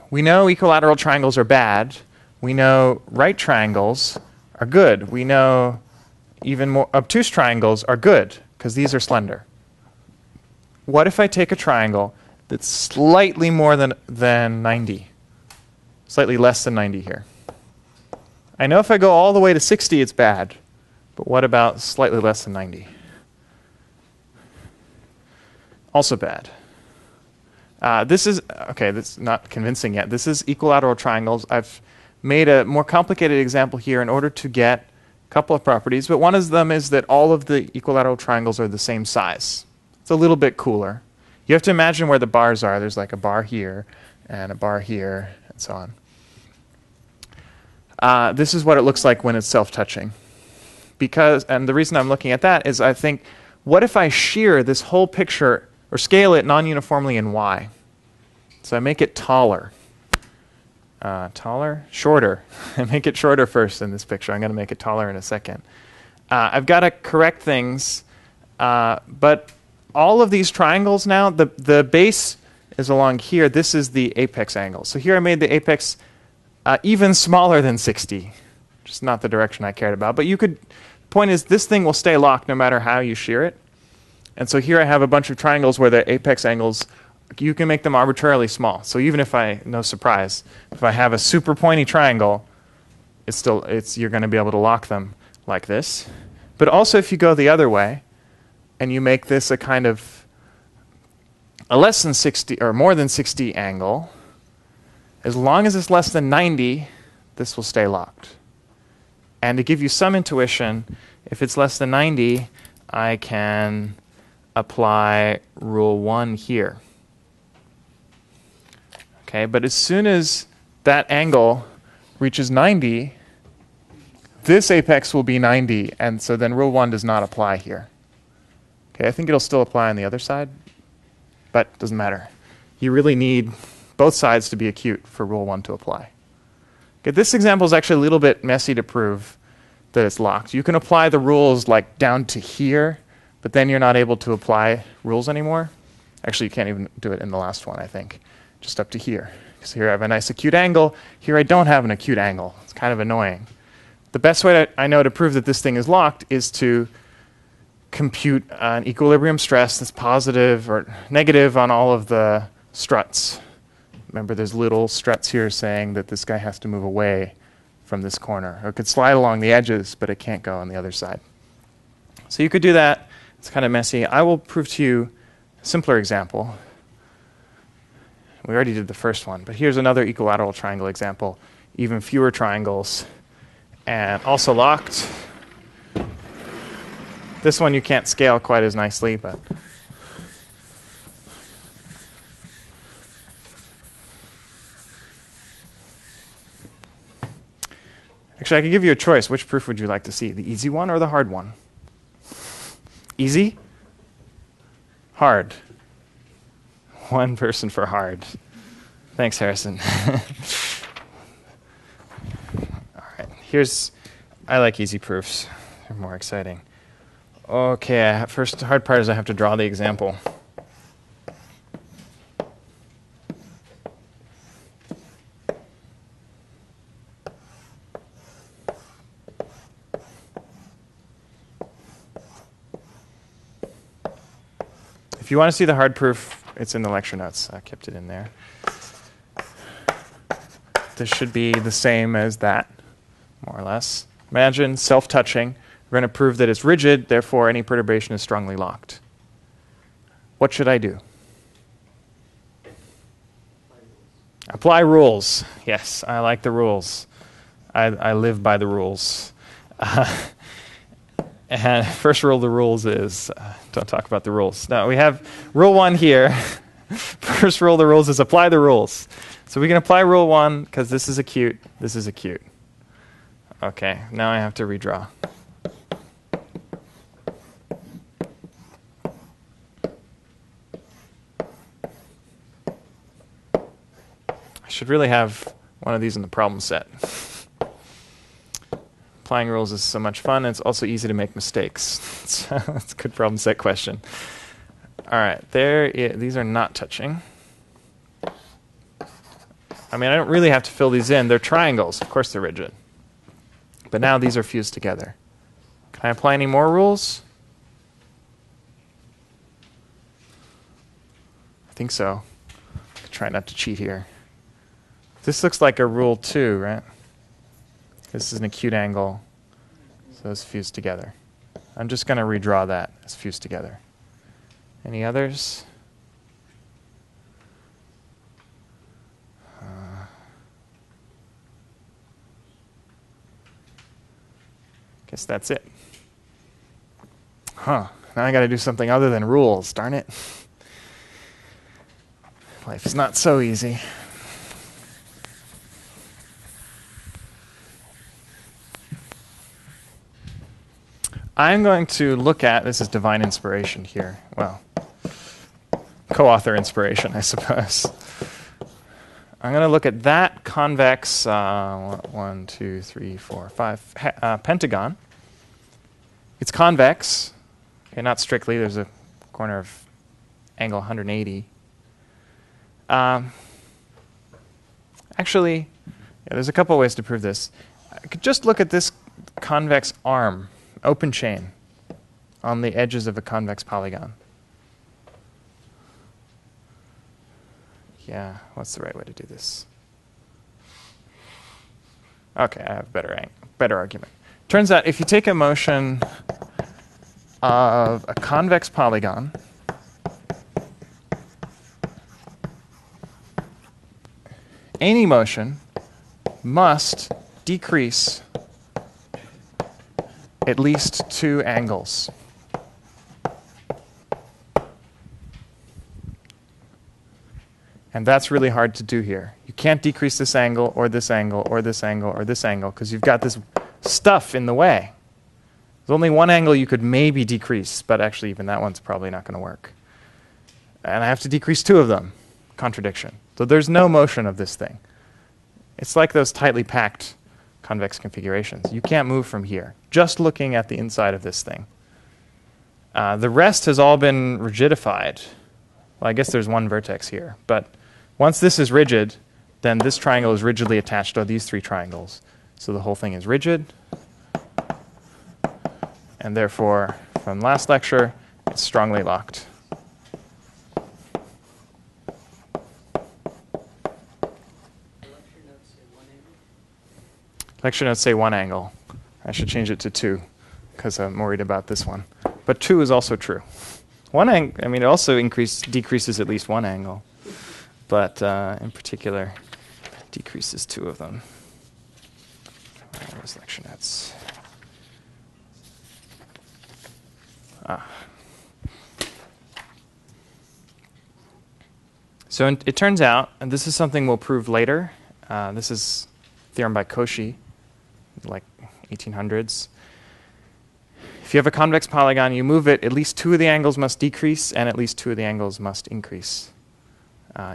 We know equilateral triangles are bad. We know right triangles are good. We know even more obtuse triangles are good because these are slender. What if I take a triangle that's slightly more than 90? Slightly less than 90 here. I know if I go all the way to 60, it's bad. But what about slightly less than 90? Also bad. This is, okay, that's not convincing yet. This is equilateral triangles. I've made a more complicated example here in order to get a couple of properties, but one of them is that all of the equilateral triangles are the same size. It's a little bit cooler. You have to imagine where the bars are. There's like a bar here, and a bar here, and so on. This is what it looks like when it's self-touching. And the reason I'm looking at that is I think, what if I shear this whole picture or scale it non-uniformly in y? So I make it taller. Shorter. I make it shorter first in this picture. I'm going to make it taller in a second. I've got to correct things, but all of these triangles now, the base is along here. This is the apex angle. So here I made the apex even smaller than 60, which is not the direction I cared about. But point is, this thing will stay locked no matter how you shear it. And so here I have a bunch of triangles where the apex angles, you can make them arbitrarily small. So even if no surprise, if I have a super pointy triangle, you're going to be able to lock them like this. But also if you go the other way, and you make this a kind of a less than 60 or more than 60 angle, as long as it's less than 90, this will stay locked. And to give you some intuition, if it's less than 90, I can apply rule 1 here. Okay, but as soon as that angle reaches 90, this apex will be 90, and so then rule 1 does not apply here. Okay, I think it'll still apply on the other side, but it doesn't matter. You really need both sides to be acute for rule 1 to apply. Okay, this example is actually a little bit messy to prove that it's locked. You can apply the rules like down to here, but then you're not able to apply rules anymore. Actually, you can't even do it in the last one, I think. Just up to here. So here I have a nice acute angle. Here I don't have an acute angle. It's kind of annoying. The best way I know to prove that this thing is locked is to compute an equilibrium stress that's positive or negative on all of the struts. Remember, there's little struts here saying that this guy has to move away from this corner. Or it could slide along the edges, but it can't go on the other side. So you could do that. It's kind of messy. I will prove to you a simpler example. We already did the first one, but here's another equilateral triangle example. Even fewer triangles, and also locked. This one you can't scale quite as nicely, but actually, I could give you a choice. Which proof would you like to see? The easy one or the hard one? Easy? Hard. One person for hard. Thanks, Harrison. All right. I like easy proofs. They're more exciting. Okay, first, the hard part is I have to draw the example. If you want to see the hard proof, it's in the lecture notes. I kept it in there. This should be the same as that, more or less. Imagine self-touching. We're going to prove that it's rigid, therefore any perturbation is strongly locked. What should I do? Apply rules. Yes, I like the rules. I live by the rules. And first rule of the rules is don't talk about the rules. Now we have rule 1 here. First rule of the rules is apply the rules. So we can apply rule 1 because this is acute, this is acute. Okay, now I have to redraw. I should really have one of these in the problem set. Applying rules is so much fun, and it's also easy to make mistakes. So that's a good problem set question. All right, these are not touching. I mean, I don't really have to fill these in. They're triangles. Of course they're rigid. But now these are fused together. Can I apply any more rules? I think so. Try not to cheat here. This looks like a rule 2, right? This is an acute angle, so it's fused together. I'm just going to redraw that as fused together. Any others? Guess that's it. Huh. Now I got to do something other than rules, darn it. Life is not so easy. I'm going to look at, this is divine inspiration here. Well, co-author inspiration, I suppose. I'm going to look at that convex 1, 2, 3, 4, 5 pentagon. It's convex. Okay, not strictly. There's a corner of angle 180. Actually, there's a couple ways to prove this. I could just look at this convex arm, open chain, on the edges of a convex polygon. Yeah, what's the right way to do this? Okay, I have a better argument. Turns out if you take a motion of a convex polygon, any motion must decrease at least 2 angles. And that's really hard to do here. You can't decrease this angle, or this angle, or this angle, or this angle, because you've got this stuff in the way. There's only one angle you could maybe decrease, but actually even that one's probably not going to work. And I have to decrease 2 of them. Contradiction. So there's no motion of this thing. It's like those tightly packed convex configurations. You can't move from here, just looking at the inside of this thing. The rest has all been rigidified. Well, I guess there's one vertex here, but once this is rigid, then this triangle is rigidly attached to these 3 triangles. So the whole thing is rigid. And therefore, from last lecture, it's strongly locked. Lecture notes say 1 angle. I should change it to 2 because I'm worried about this one. But 2 is also true. It also decreases at least 1 angle, but in particular, decreases 2 of them. Where's lecture notes? So it turns out, and this is something we'll prove later. This is theorem by Cauchy, like 1800s. If you have a convex polygon, you move it, at least 2 of the angles must decrease, and at least 2 of the angles must increase.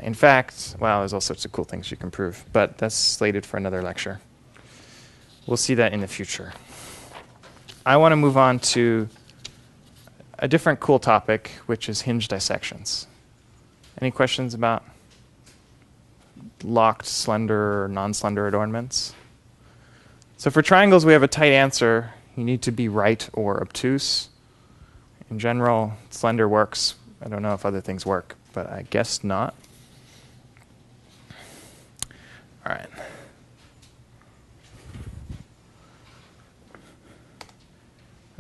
In fact, well, there's all sorts of cool things you can prove, but that's slated for another lecture. We'll see that in the future. I want to move on to a different cool topic, which is hinge dissections. Any questions about locked, slender, or non-slender adornments? So for triangles, we have a tight answer. You need to be right or obtuse. In general, slender works. I don't know if other things work, but I guess not. All right.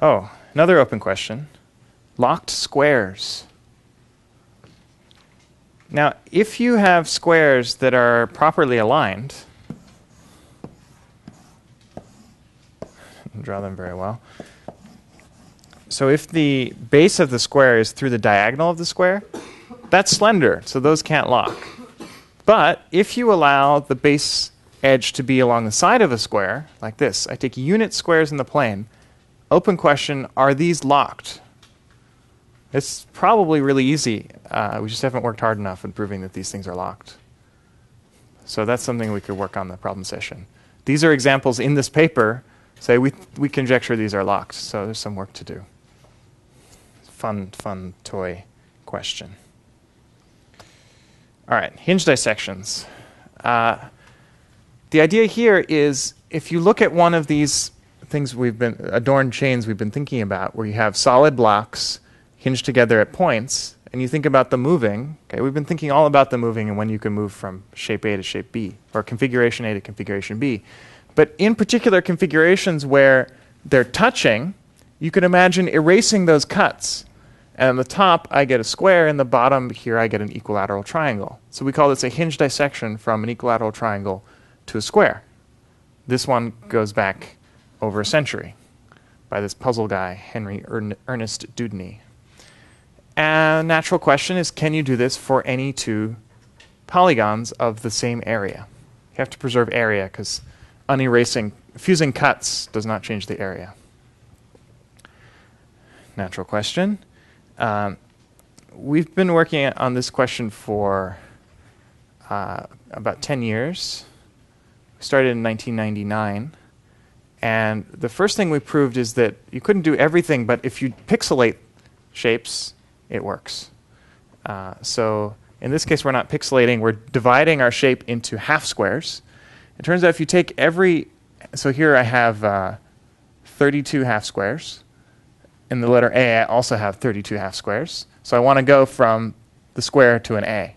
Oh, another open question. Locked squares. Now, if you have squares that are properly aligned, draw them very well. So if the base of the square is through the diagonal of the square, that's slender, so those can't lock. But if you allow the base edge to be along the side of a square, like this, I take unit squares in the plane, open question, are these locked? It's probably really easy. We just haven't worked hard enough in proving that these things are locked. So that's something we could work on the problem session. These are examples in this paper. Say we conjecture these are locked, so there's some work to do. Fun toy question. All right, hinge dissections. The idea here is if you look at one of these things adorned chains we've been thinking about, where you have solid blocks hinged together at points, and you think about the moving, okay, we've been thinking all about the moving and when you can move from shape A to shape B, or configuration A to configuration B. But in particular configurations where they're touching, you can imagine erasing those cuts. And on the top, I get a square, and the bottom here, I get an equilateral triangle. So we call this a hinge dissection from an equilateral triangle to a square. This one goes back over a century by this puzzle guy, Henry Ernest Dewdney. And natural question is, can you do this for any two polygons of the same area? You have to preserve area because fusing cuts does not change the area. Natural question. We've been working on this question for about 10 years. We started in 1999. And the first thing we proved is that you couldn't do everything, but if you pixelate shapes, it works. So in this case, we're not pixelating. We're dividing our shape into half squares. It turns out if you take so here I have 32 half squares. In the letter A, I also have 32 half squares. So I want to go from the square to an A.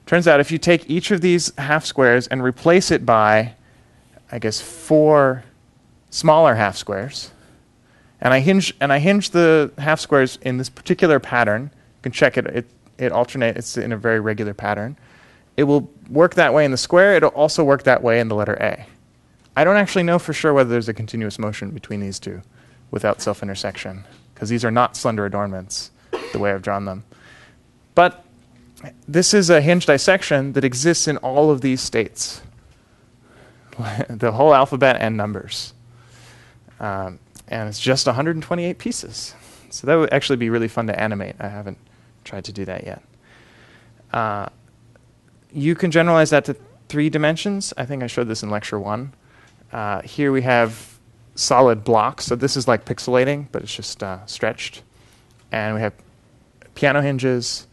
Turns out if you take each of these half squares and replace it by, I guess, 4 smaller half squares, and I hinge the half squares in this particular pattern, you can check it, it alternates, it's in a very regular pattern. It will work that way in the square. It'll also work that way in the letter A. I don't actually know for sure whether there's a continuous motion between these two without self-intersection, because these are not slender adornments the way I've drawn them. But this is a hinge dissection that exists in all of these states, the whole alphabet and numbers. And it's just 128 pieces. So that would actually be really fun to animate. I haven't tried to do that yet. You can generalize that to 3 dimensions. I think I showed this in lecture 1. Here we have solid blocks. So this is like pixelating, but it's just stretched. And we have piano hinges,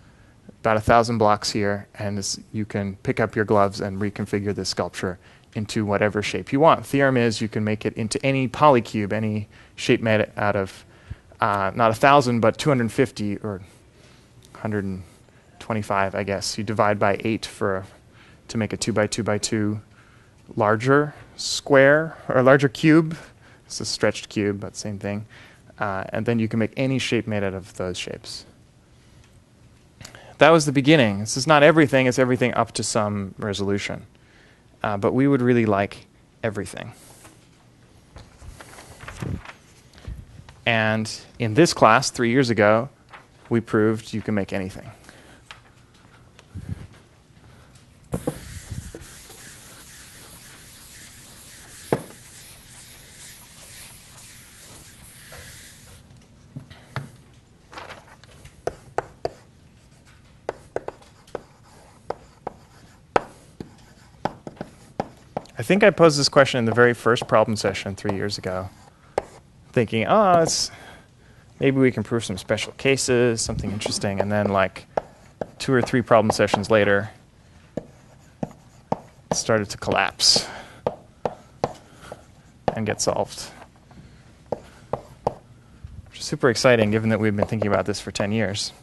about 1,000 blocks here. And you can pick up your gloves and reconfigure this sculpture into whatever shape you want. Theorem is you can make it into any polycube, any shape made out of not 1,000, but 250 or 125, I guess. You divide by 8 to make a 2 by 2 by 2 larger square, or a larger cube. It's a stretched cube, but same thing. And then you can make any shape made out of those shapes. That was the beginning. This is not everything. It's everything up to some resolution. But we would really like everything. And in this class, 3 years ago, we proved you can make anything. I think I posed this question in the very first problem session 3 years ago, thinking, maybe we can prove some special cases, something interesting, and then like 2 or 3 problem sessions later, it started to collapse and get solved. Which is super exciting, given that we've been thinking about this for 10 years.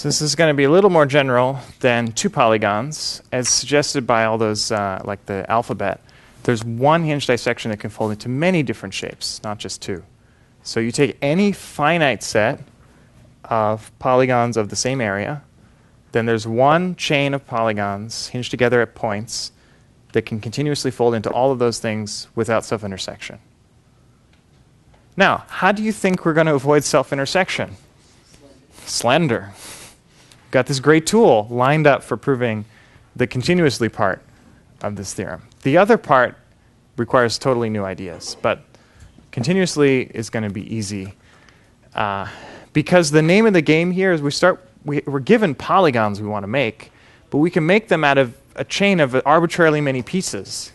So this is going to be a little more general than two polygons, as suggested by all those, like the alphabet. There's one hinge dissection that can fold into many different shapes, not just two. So you take any finite set of polygons of the same area, then there's one chain of polygons hinged together at points that can continuously fold into all of those things without self-intersection. Now, how do you think we're going to avoid self-intersection? Slender. Got this great tool lined up for proving the continuously part of this theorem. The other part requires totally new ideas, but continuously is going to be easy because the name of the game here is we're given polygons we want to make, but we can make them out of a chain of arbitrarily many pieces.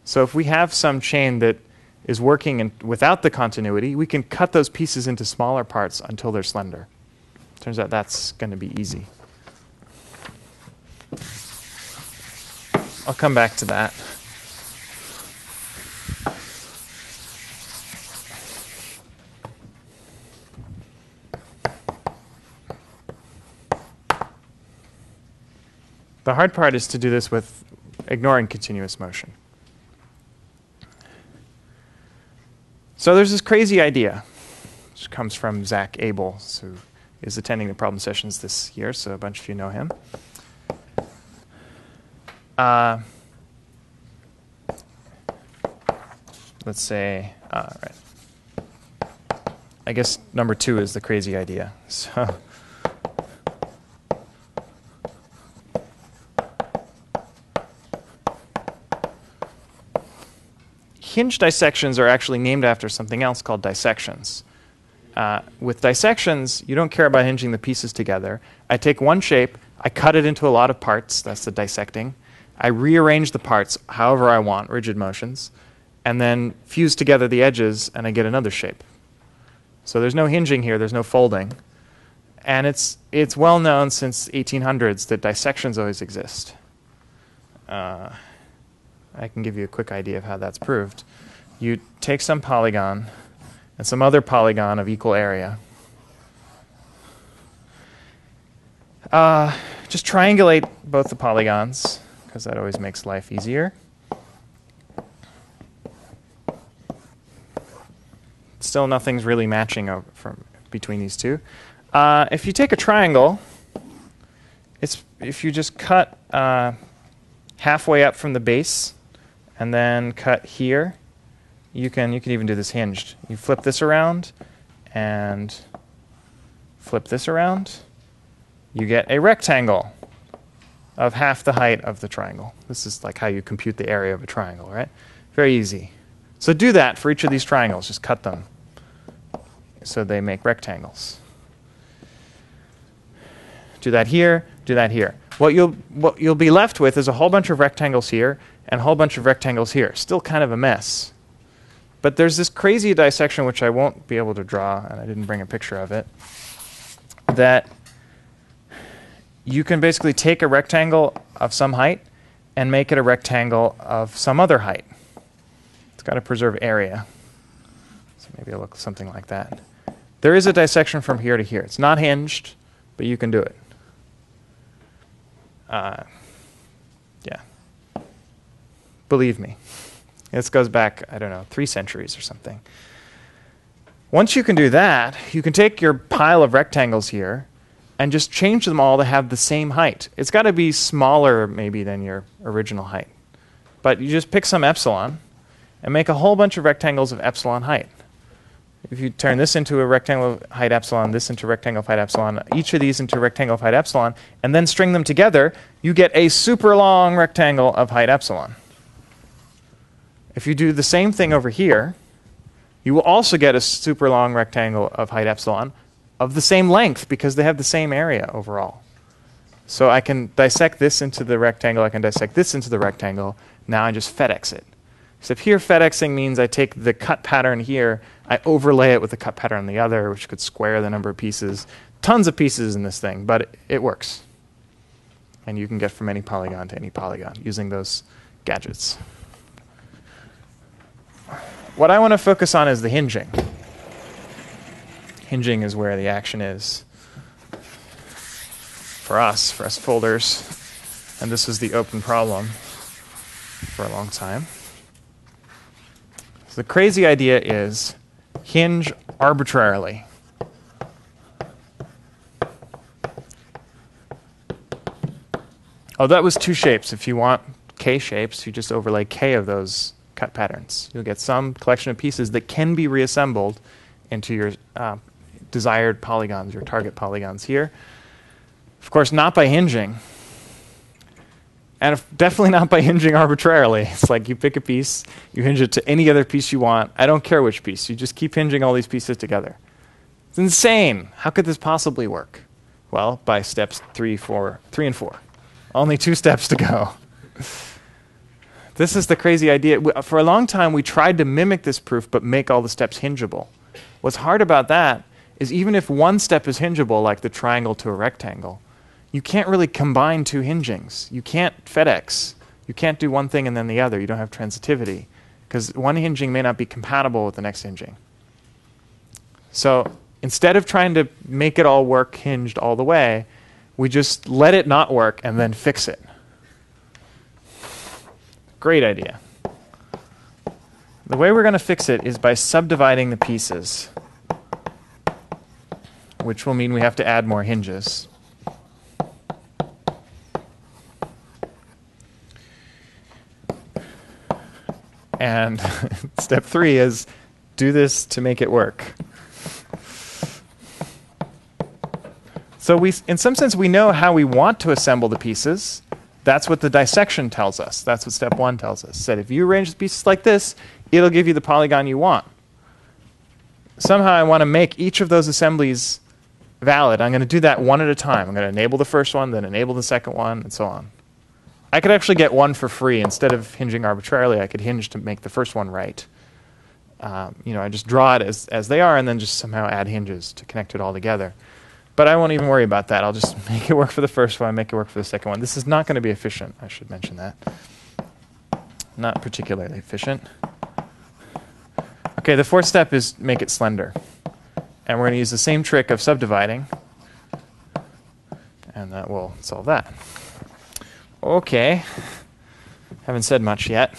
So if we have some chain that is working without the continuity, we can cut those pieces into smaller parts until they're slender. Turns out that's going to be easy. I'll come back to that. The hard part is to do this with ignoring continuous motion. So there's this crazy idea, which comes from Zach Abel, who is attending the problem sessions this year, so a bunch of you know him. Let's say, right. I guess number 2 is the crazy idea. So hinge dissections are actually named after something else called dissections. With dissections, you don't care about hinging the pieces together. I take one shape, I cut it into a lot of parts, that's the dissecting. I rearrange the parts however I want, rigid motions, and then fuse together the edges and I get another shape. So there's no hinging here, there's no folding. And it's well known since the 1800s that dissections always exist. I can give you a quick idea of how that's proved. You take some polygon and some other polygon of equal area. Just triangulate both the polygons, because that always makes life easier. Still nothing's really matching between these two. If you take a triangle, if you just cut halfway up from the base and then cut here, you can even do this hinged. You flip this around and flip this around. You get a rectangle of half the height of the triangle. This is like how you compute the area of a triangle, right? Very easy. So do that for each of these triangles. Just cut them so they make rectangles. Do that here, do that here. What you'll be left with is a whole bunch of rectangles here and a whole bunch of rectangles here. Still kind of a mess. But there's this crazy dissection, which I won't be able to draw, and I didn't bring a picture of it, that you can basically take a rectangle of some height and make it a rectangle of some other height. It's got to preserve area. So maybe it'll look something like that. There is a dissection from here to here. It's not hinged, but you can do it. Yeah. Believe me. This goes back, I don't know, 3 centuries or something. Once you can do that, you can take your pile of rectangles here and just change them all to have the same height. It's got to be smaller maybe than your original height. But you just pick some epsilon and make a whole bunch of rectangles of epsilon height. If you turn this into a rectangle of height epsilon, this into rectangle of height epsilon, each of these into a rectangle of height epsilon, and then string them together, you get a super long rectangle of height epsilon. If you do the same thing over here, you will also get a super long rectangle of height epsilon of the same length because they have the same area overall. So I can dissect this into the rectangle, I can dissect this into the rectangle, now I just FedEx it. Except here FedExing means I take the cut pattern here, I overlay it with the cut pattern on the other, which could square the number of pieces. Tons of pieces in this thing, but it works. And you can get from any polygon to any polygon using those gadgets. What I want to focus on is the hinging. Hinging is where the action is. for us folders, and this was the open problem for a long time. So the crazy idea is hinge arbitrarily. Oh, that was two shapes. If you want K shapes, you just overlay K of those cut patterns. You'll get some collection of pieces that can be reassembled into your desired polygons, your target polygons here. Of course, not by hinging. And definitely not by hinging arbitrarily. It's like you pick a piece, you hinge it to any other piece you want. I don't care which piece. You just keep hinging all these pieces together. It's insane. How could this possibly work? Well, by steps 3 and 4. Only 2 steps to go. This is the crazy idea. For a long time, we tried to mimic this proof, but make all the steps hingeable. What's hard about that is even if one step is hingeable, like the triangle to a rectangle, you can't really combine 2 hingings. You can't FedEx. You can't do one thing and then the other. You don't have transitivity, because one hinging may not be compatible with the next hinging. So instead of trying to make it all work hinged all the way, we just let it not work and then fix it. Great idea. The way we're going to fix it is by subdividing the pieces, which will mean we have to add more hinges. And step 3 is do this to make it work. So in some sense, we know how we want to assemble the pieces. That's what the dissection tells us. That's what step 1 tells us. It said if you arrange the pieces like this, it'll give you the polygon you want. Somehow I want to make each of those assemblies valid. I'm going to do that one at a time. I'm going to enable the first one, then enable the second one, and so on. I could actually get one for free. Instead of hinging arbitrarily, I could hinge to make the first one right. I just draw it as they are and then just somehow add hinges to connect it all together. But I won't even worry about that. I'll just make it work for the first one, make it work for the second one. This is not going to be efficient. I should mention that. Not particularly efficient. Okay, the 4th step is make it slender. And we're going to use the same trick of subdividing. And that will solve that. Okay. Haven't said much yet.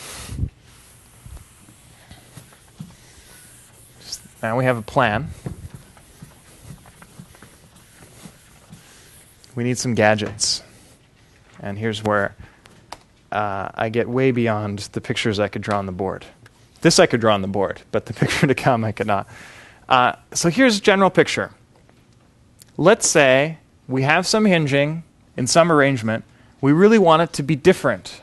Now we have a plan. We need some gadgets. And here's where I get way beyond the pictures I could draw on the board. This I could draw on the board, but the picture to come I could not. So here's a general picture. Let's say we have some hinging in some arrangement. We really want it to be different.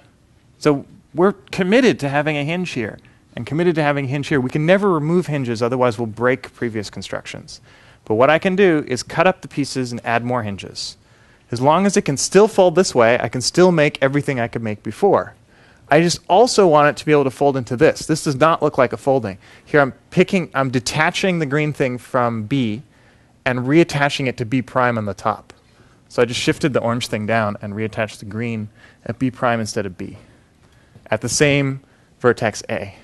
So we're committed to having a hinge here and committed to having a hinge here. We can never remove hinges, otherwise we'll break previous constructions. But what I can do is cut up the pieces and add more hinges. As long as it can still fold this way, I can still make everything I could make before. I just also want it to be able to fold into this. This does not look like a folding. Here I'm detaching the green thing from B and reattaching it to B prime on the top. So I just shifted the orange thing down and reattached the green at B prime instead of B at the same vertex A.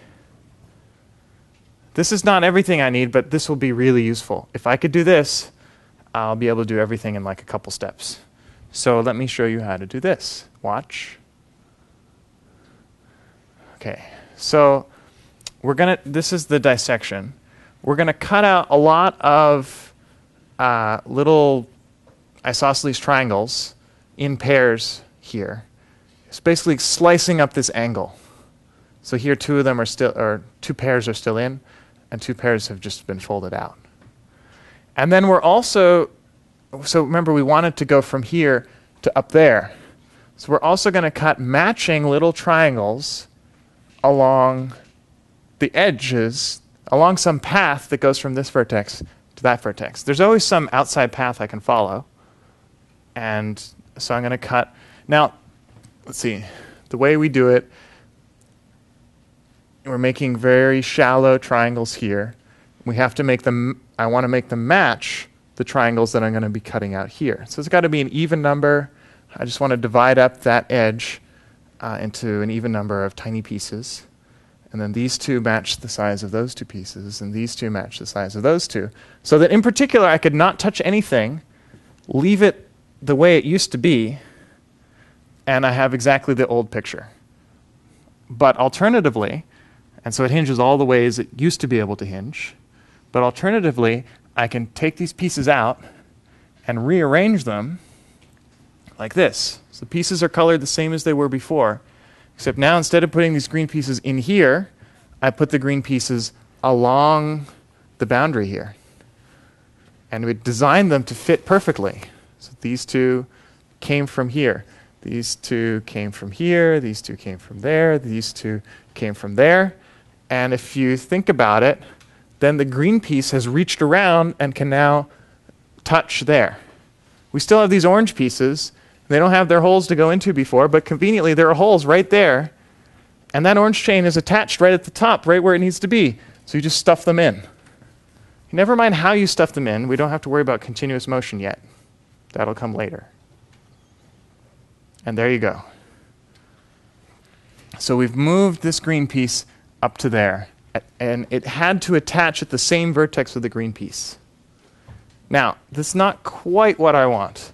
This is not everything I need, but this will be really useful. If I could do this, I'll be able to do everything in like a couple steps. So let me show you how to do this. Watch. Okay, so this is the dissection. We're going to cut out a lot of little isosceles triangles in pairs here. It's basically slicing up this angle. So here 2 pairs are still in, and 2 pairs have just been folded out. And then we're also, so remember we wanted to go from here to up there. So we're also going to cut matching little triangles along the edges, along some path that goes from this vertex to that vertex. There's always some outside path I can follow. And so I'm going to cut. Now, let's see. The way we do it, we're making very shallow triangles here. We have to make them, I want to make them match the triangles that I'm going to be cutting out here. So it's got to be an even number. I just want to divide up that edge into an even number of tiny pieces. And then these 2 match the size of those 2 pieces, and these 2 match the size of those 2. So that in particular, I could not touch anything, leave it the way it used to be, and I have exactly the old picture. But alternatively, and so it hinges all the ways it used to be able to hinge, but alternatively, I can take these pieces out and rearrange them like this. So the pieces are colored the same as they were before, except now instead of putting these green pieces in here, I put the green pieces along the boundary here. And we designed them to fit perfectly. So these two came from here. These two came from here. These two came from there. These two came from there. And if you think about it, then the green piece has reached around and can now touch there. We still have these orange pieces. They don't have their holes to go into before, but conveniently there are holes right there. And that orange chain is attached right at the top, right where it needs to be. So you just stuff them in. Never mind how you stuff them in. We don't have to worry about continuous motion yet. That'll come later. And there you go. So we've moved this green piece up to there. And it had to attach at the same vertex with the green piece. Now, this is not quite what I want.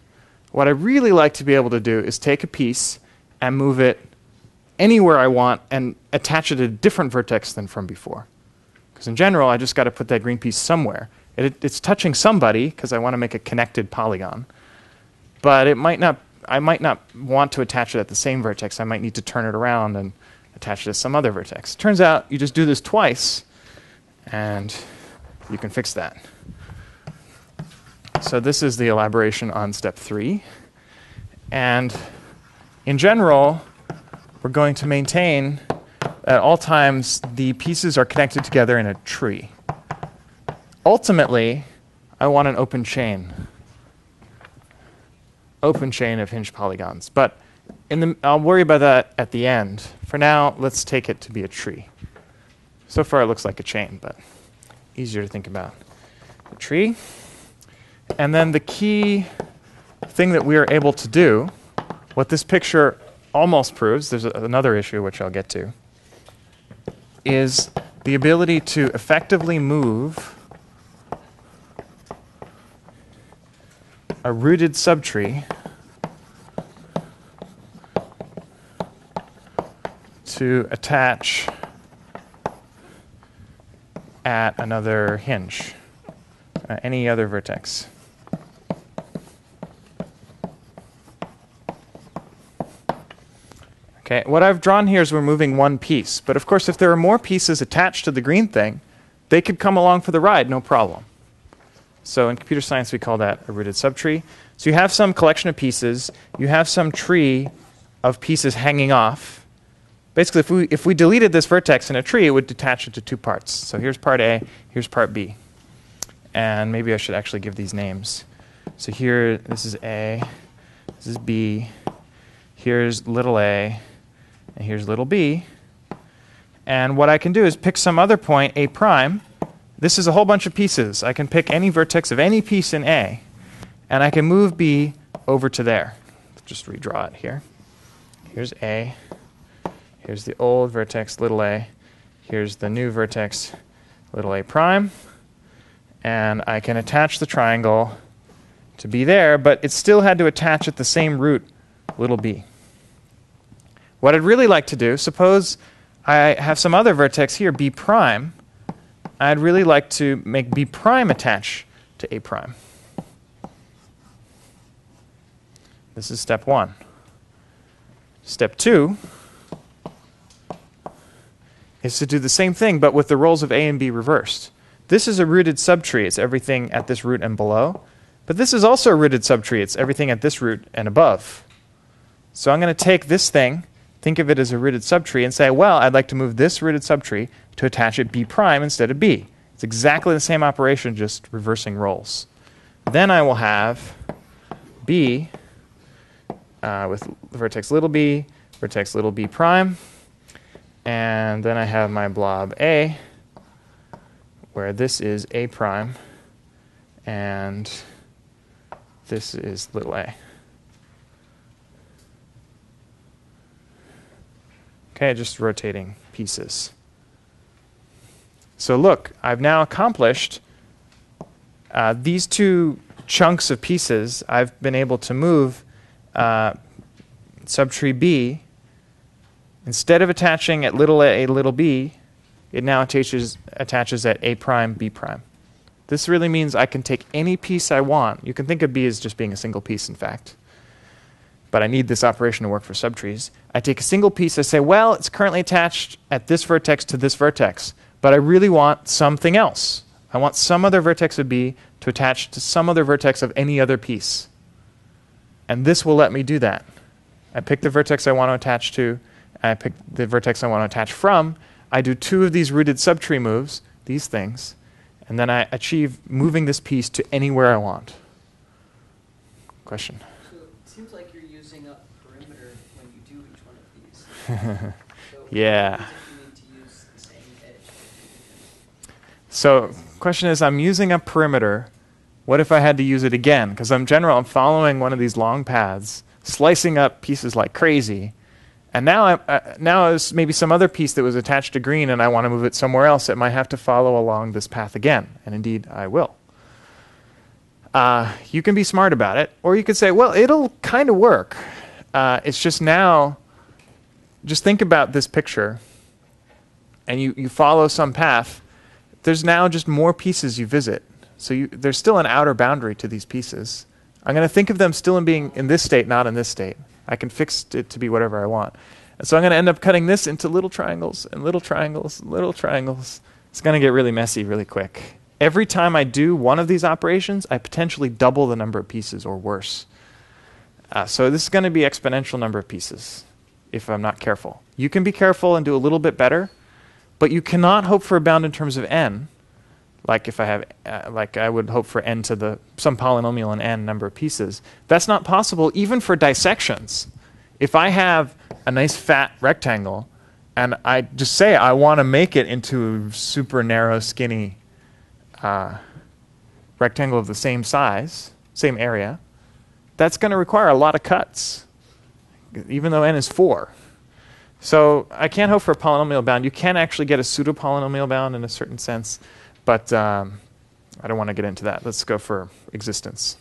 What I really like to be able to do is take a piece and move it anywhere I want and attach it at a different vertex than from before. Because in general, I just got to put that green piece somewhere. It's touching somebody because I want to make a connected polygon. But I might not want to attach it at the same vertex. I might need to turn it around and attach it to some other vertex. Turns out you just do this twice, and you can fix that. So this is the elaboration on step 3. And in general, we're going to maintain at all times the pieces are connected together in a tree. Ultimately, I want an open chain of hinged polygons. But I'll worry about that at the end. For now, let's take it to be a tree. So far, it looks like a chain, but easier to think about. A tree. And then the key thing that we are able to do, what this picture almost proves, there's another issue which I'll get to, is the ability to effectively move a rooted subtree to attach at another hinge, any other vertex. Okay, what I've drawn here is we're moving one piece. But of course, if there are more pieces attached to the green thing, they could come along for the ride, no problem. So in computer science, we call that a rooted subtree. So you have some collection of pieces. You have some tree of pieces hanging off. Basically, if we deleted this vertex in a tree, it would detach it to two parts. So here's part A, here's part B. And maybe I should actually give these names. So here, this is A, this is B, here's little a, and here's little b. And what I can do is pick some other point, A prime. This is a whole bunch of pieces. I can pick any vertex of any piece in A, and I can move B over to there. Just redraw it here. Here's A. Here's the old vertex, little a. Here's the new vertex, little a prime. And I can attach the triangle to be there, but it still had to attach at the same root, little b. What I'd really like to do, suppose I have some other vertex here, b prime. I'd really like to make b prime attach to a prime. This is step 1. Step 2 is to do the same thing, but with the roles of A and B reversed. This is a rooted subtree. It's everything at this root and below. But this is also a rooted subtree. It's everything at this root and above. So I'm going to take this thing, think of it as a rooted subtree, and say, well, I'd like to move this rooted subtree to attach it B prime instead of B. It's exactly the same operation, just reversing roles. Then I will have B with vertex little b prime. And then I have my blob A, where this is A prime, and this is little a. Okay, just rotating pieces. So look, I've now accomplished these two chunks of pieces, I've been able to move subtree B. Instead of attaching at little a, little b, it now attaches at a prime, b prime. This really means I can take any piece I want. You can think of b as just being a single piece, in fact. But I need this operation to work for subtrees. I take a single piece, I say, well, it's currently attached at this vertex to this vertex, but I really want something else. I want some other vertex of B to attach to some other vertex of any other piece. And this will let me do that. I pick the vertex I want to attach to, and I pick the vertex I want to attach from. I do 2 of these rooted subtree moves, these things, and then I achieve moving this piece to anywhere I want. Question? So it seems like you're using up perimeter when you do each one of these. So Yeah. what happens if you need to use the same edge? So question is, I'm using a perimeter. What if I had to use it again? Because I'm following one of these long paths, slicing up pieces like crazy. And now there's maybe some other piece that was attached to green and I want to move it somewhere else. It might have to follow along this path again. And indeed, I will. You can be smart about it. Or you could say, well, it'll kind of work. It's just now, just think about this picture. And you follow some path. There's now just more pieces you visit. So there's still an outer boundary to these pieces. I'm going to think of them still being in this state, not in this state. I can fix it to be whatever I want. And so I'm going to end up cutting this into little triangles and little triangles and little triangles. It's going to get really messy really quick. Every time I do one of these operations, I potentially double the number of pieces or worse. So this is going to be exponential number of pieces if I'm not careful. You can be careful and do a little bit better, but you cannot hope for a bound in terms of n. Like if I have, like I would hope for n to some polynomial in n number of pieces. That's not possible even for dissections. If I have a nice fat rectangle and I just say I want to make it into a super narrow, skinny rectangle of the same size, same area, that's going to require a lot of cuts, even though n is 4. So I can't hope for a polynomial bound. You can actually get a pseudo-polynomial bound in a certain sense. But I don't want to get into that. Let's go for existence.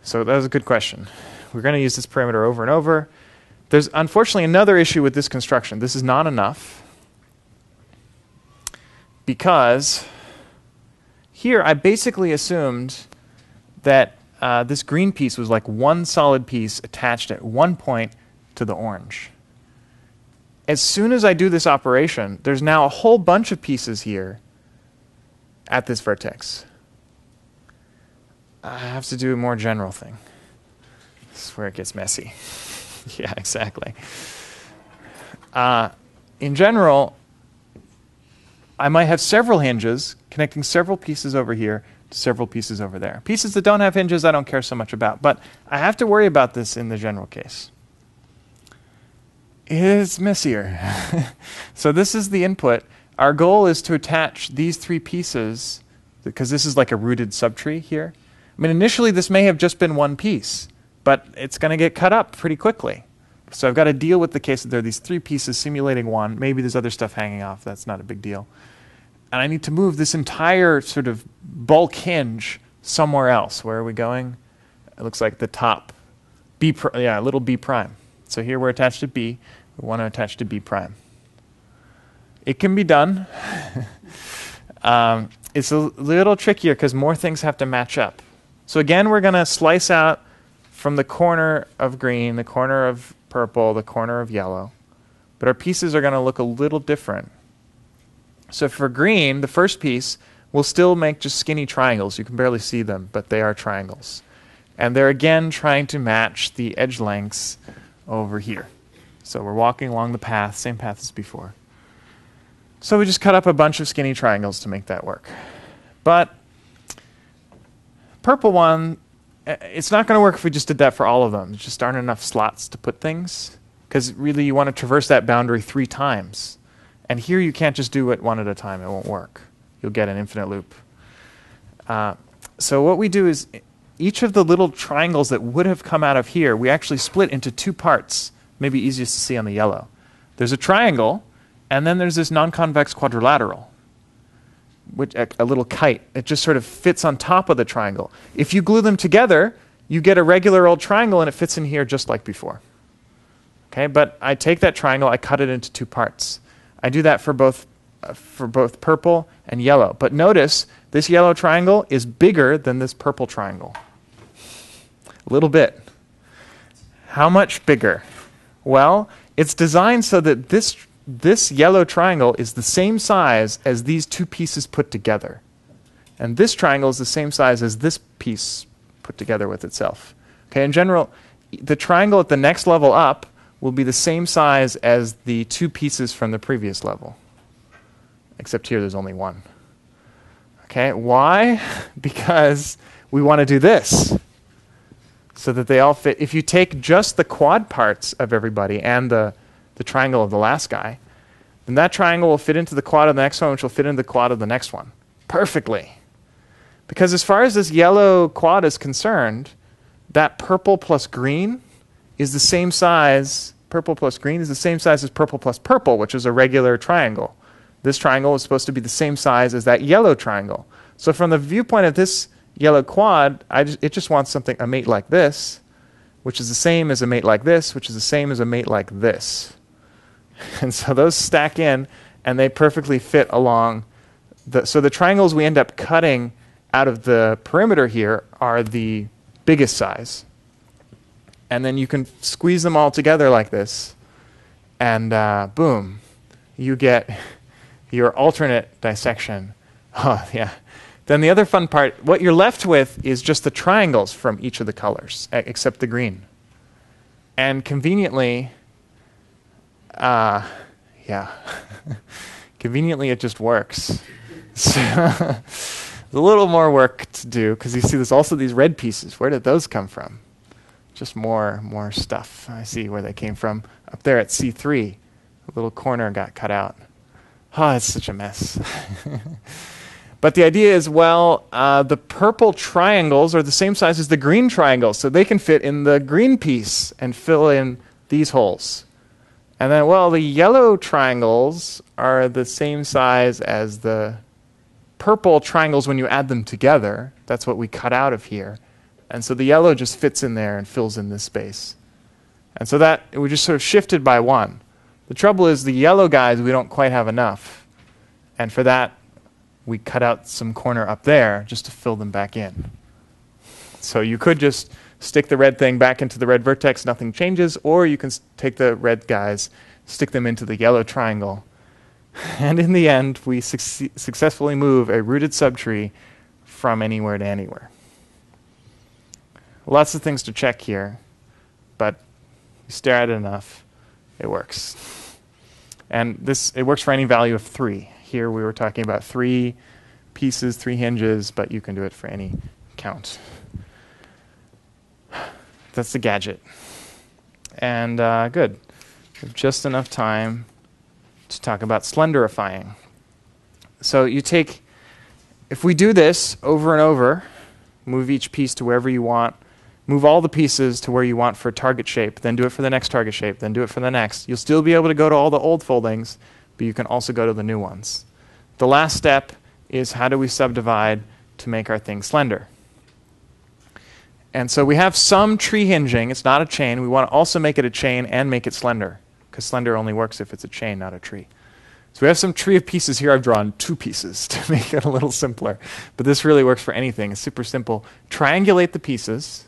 So that was a good question. We're going to use this parameter over and over. There's unfortunately another issue with this construction. This is not enough because here I basically assumed that this green piece was like one solid piece attached at one point to the orange. As soon as I do this operation, there's now a whole bunch of pieces here at this vertex. I have to do a more general thing. This is where it gets messy. Yeah, exactly. In general, I might have several hinges connecting several pieces over here to several pieces over there. Pieces that don't have hinges I don't care so much about, but I have to worry about this in the general case. It's messier. So this is the input. Our goal is to attach these 3 pieces, because this is like a rooted subtree here. I mean, initially this may have just been one piece, but it's going to get cut up pretty quickly. So I've got to deal with the case that there are these 3 pieces simulating one. Maybe there's other stuff hanging off. That's not a big deal. And I need to move this entire sort of bulk hinge somewhere else. Where are we going? It looks like the top. Little b prime. So here we're attached to B. We want to attach to B prime. It can be done. It's a little trickier because more things have to match up. So again, we're going to slice out from the corner of green, the corner of purple, the corner of yellow. But our pieces are going to look a little different. So for green, the first piece, we'll still make just skinny triangles. You can barely see them, but they are triangles. And they're again trying to match the edge lengths over here. So we're walking along the path, same path as before. So we just cut up a bunch of skinny triangles to make that work. But purple one, it's not going to work if we just did that for all of them. There just aren't enough slots to put things, because really you want to traverse that boundary 3 times. And here you can't just do it one at a time. It won't work. You'll get an infinite loop. So what we do is each of the little triangles that would have come out of here, we actually split into 2 parts. Maybe easiest to see on the yellow. There's a triangle, and then there's this non-convex quadrilateral. a little kite. It just sort of fits on top of the triangle. If you glue them together, you get a regular old triangle, and it fits in here just like before. Okay, but I take that triangle, I cut it into two parts. I do that for both purple and yellow. But notice this yellow triangle is bigger than this purple triangle. A little bit. How much bigger? Well, it's designed so that this yellow triangle is the same size as these two pieces put together. And this triangle is the same size as this piece put together with itself. Okay, in general, the triangle at the next level up will be the same size as the two pieces from the previous level. Except here there's only one. Okay, why? Because we want to do this so that they all fit. If you take just the quad parts of everybody and the triangle of the last guy, then that triangle will fit into the quad of the next one, which will fit into the quad of the next one perfectly. Because as far as this yellow quad is concerned, that purple plus green is the same size. Purple plus green is the same size as purple plus purple, which is a regular triangle. This triangle is supposed to be the same size as that yellow triangle. So from the viewpoint of this yellow quad, it just wants a mate like this, which is the same as a mate like this, which is the same as a mate like this. And so those stack in, and they perfectly fit along. So the triangles we end up cutting out of the perimeter here are the biggest size. And then you can squeeze them all together like this, and boom, you get your alternate dissection. Oh, yeah. Then the other fun part, what you're left with is just the triangles from each of the colors, except the green. And conveniently, conveniently it just works. So there's a little more work to do, because you see there's also these red pieces. Where did those come from? Just more stuff. I see where they came from. Up there at C3, a little corner got cut out. Oh, it's such a mess. But the idea is, well, the purple triangles are the same size as the green triangles, so they can fit in the green piece and fill in these holes. And then, well, the yellow triangles are the same size as the purple triangles when you add them together. That's what we cut out of here. And so the yellow just fits in there and fills in this space. And so that, we just sort of shifted by one. The trouble is the yellow guys, we don't quite have enough. And for that, we cut out some corner up there just to fill them back in. So you could just stick the red thing back into the red vertex, nothing changes, or you can take the red guys, stick them into the yellow triangle. And in the end, we successfully move a rooted subtree from anywhere to anywhere. Lots of things to check here, but you stare at it enough, it works. And it works for any value of 3. Here we were talking about 3 pieces, 3 hinges, but you can do it for any count. That's the gadget. And good. We have just enough time to talk about slenderifying. So if we do this over and over, move each piece to wherever you want, move all the pieces to where you want for target shape, then do it for the next target shape, then do it for the next. You'll still be able to go to all the old foldings, but you can also go to the new ones. The last step is, how do we subdivide to make our thing slender? And so we have some tree hinging. It's not a chain. We want to also make it a chain and make it slender, because slender only works if it's a chain, not a tree. So we have some tree of pieces here. I've drawn 2 pieces to make it a little simpler. But this really works for anything. It's super simple. Triangulate the pieces,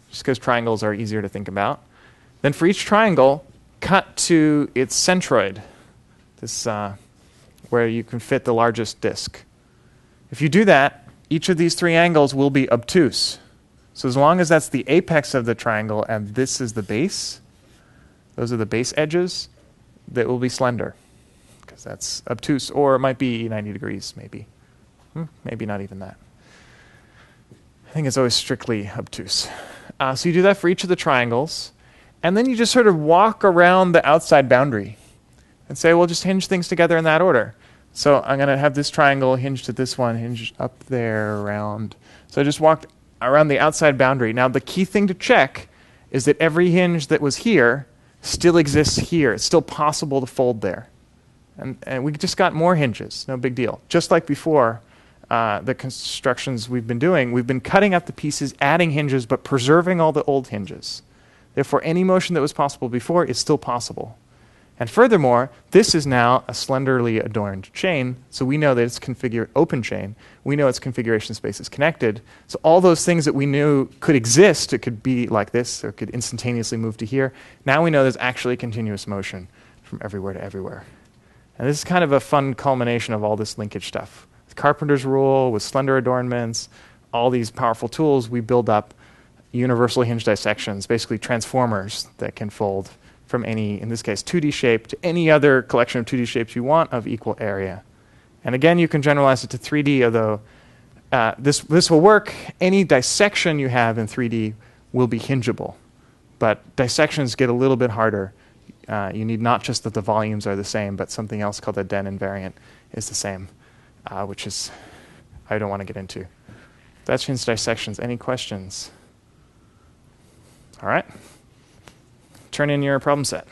just because triangles are easier to think about. Then for each triangle, cut to its centroid, this where you can fit the largest disk. If you do that, each of these 3 angles will be obtuse. So as long as that's the apex of the triangle and this is the base, those are the base edges, that will be slender, because that's obtuse, or it might be 90 degrees, maybe. Maybe not even that. I think it's always strictly obtuse. So you do that for each of the triangles, and then you just sort of walk around the outside boundary and say, well, just hinge things together in that order. So I'm going to have this triangle hinged to this one, hinged up there, around. So I just walked around the outside boundary. Now, the key thing to check is that every hinge that was here still exists here. It's still possible to fold there. And we just got more hinges, no big deal. Just like before, the constructions we've been doing, we've been cutting up the pieces, adding hinges, but preserving all the old hinges. Therefore, any motion that was possible before is still possible. And furthermore, this is now a slenderly adorned chain, so we know that it's open chain. We know its configuration space is connected. So all those things that we knew could exist, it could be like this, or it could instantaneously move to here. Now we know there's actually continuous motion from everywhere to everywhere. And this is kind of a fun culmination of all this linkage stuff. With Carpenter's rule, with slender adornments, all these powerful tools, we build up universal hinge dissections, basically transformers that can fold from any, in this case, 2D shape to any other collection of 2D shapes you want of equal area. And again, you can generalize it to 3D, although this will work. Any dissection you have in 3D will be hingeable. But dissections get a little bit harder. You need not just that the volumes are the same, but something else called a Den invariant is the same, which is I don't want to get into. That's hinge dissections. Any questions? All right. Turn in your problem set.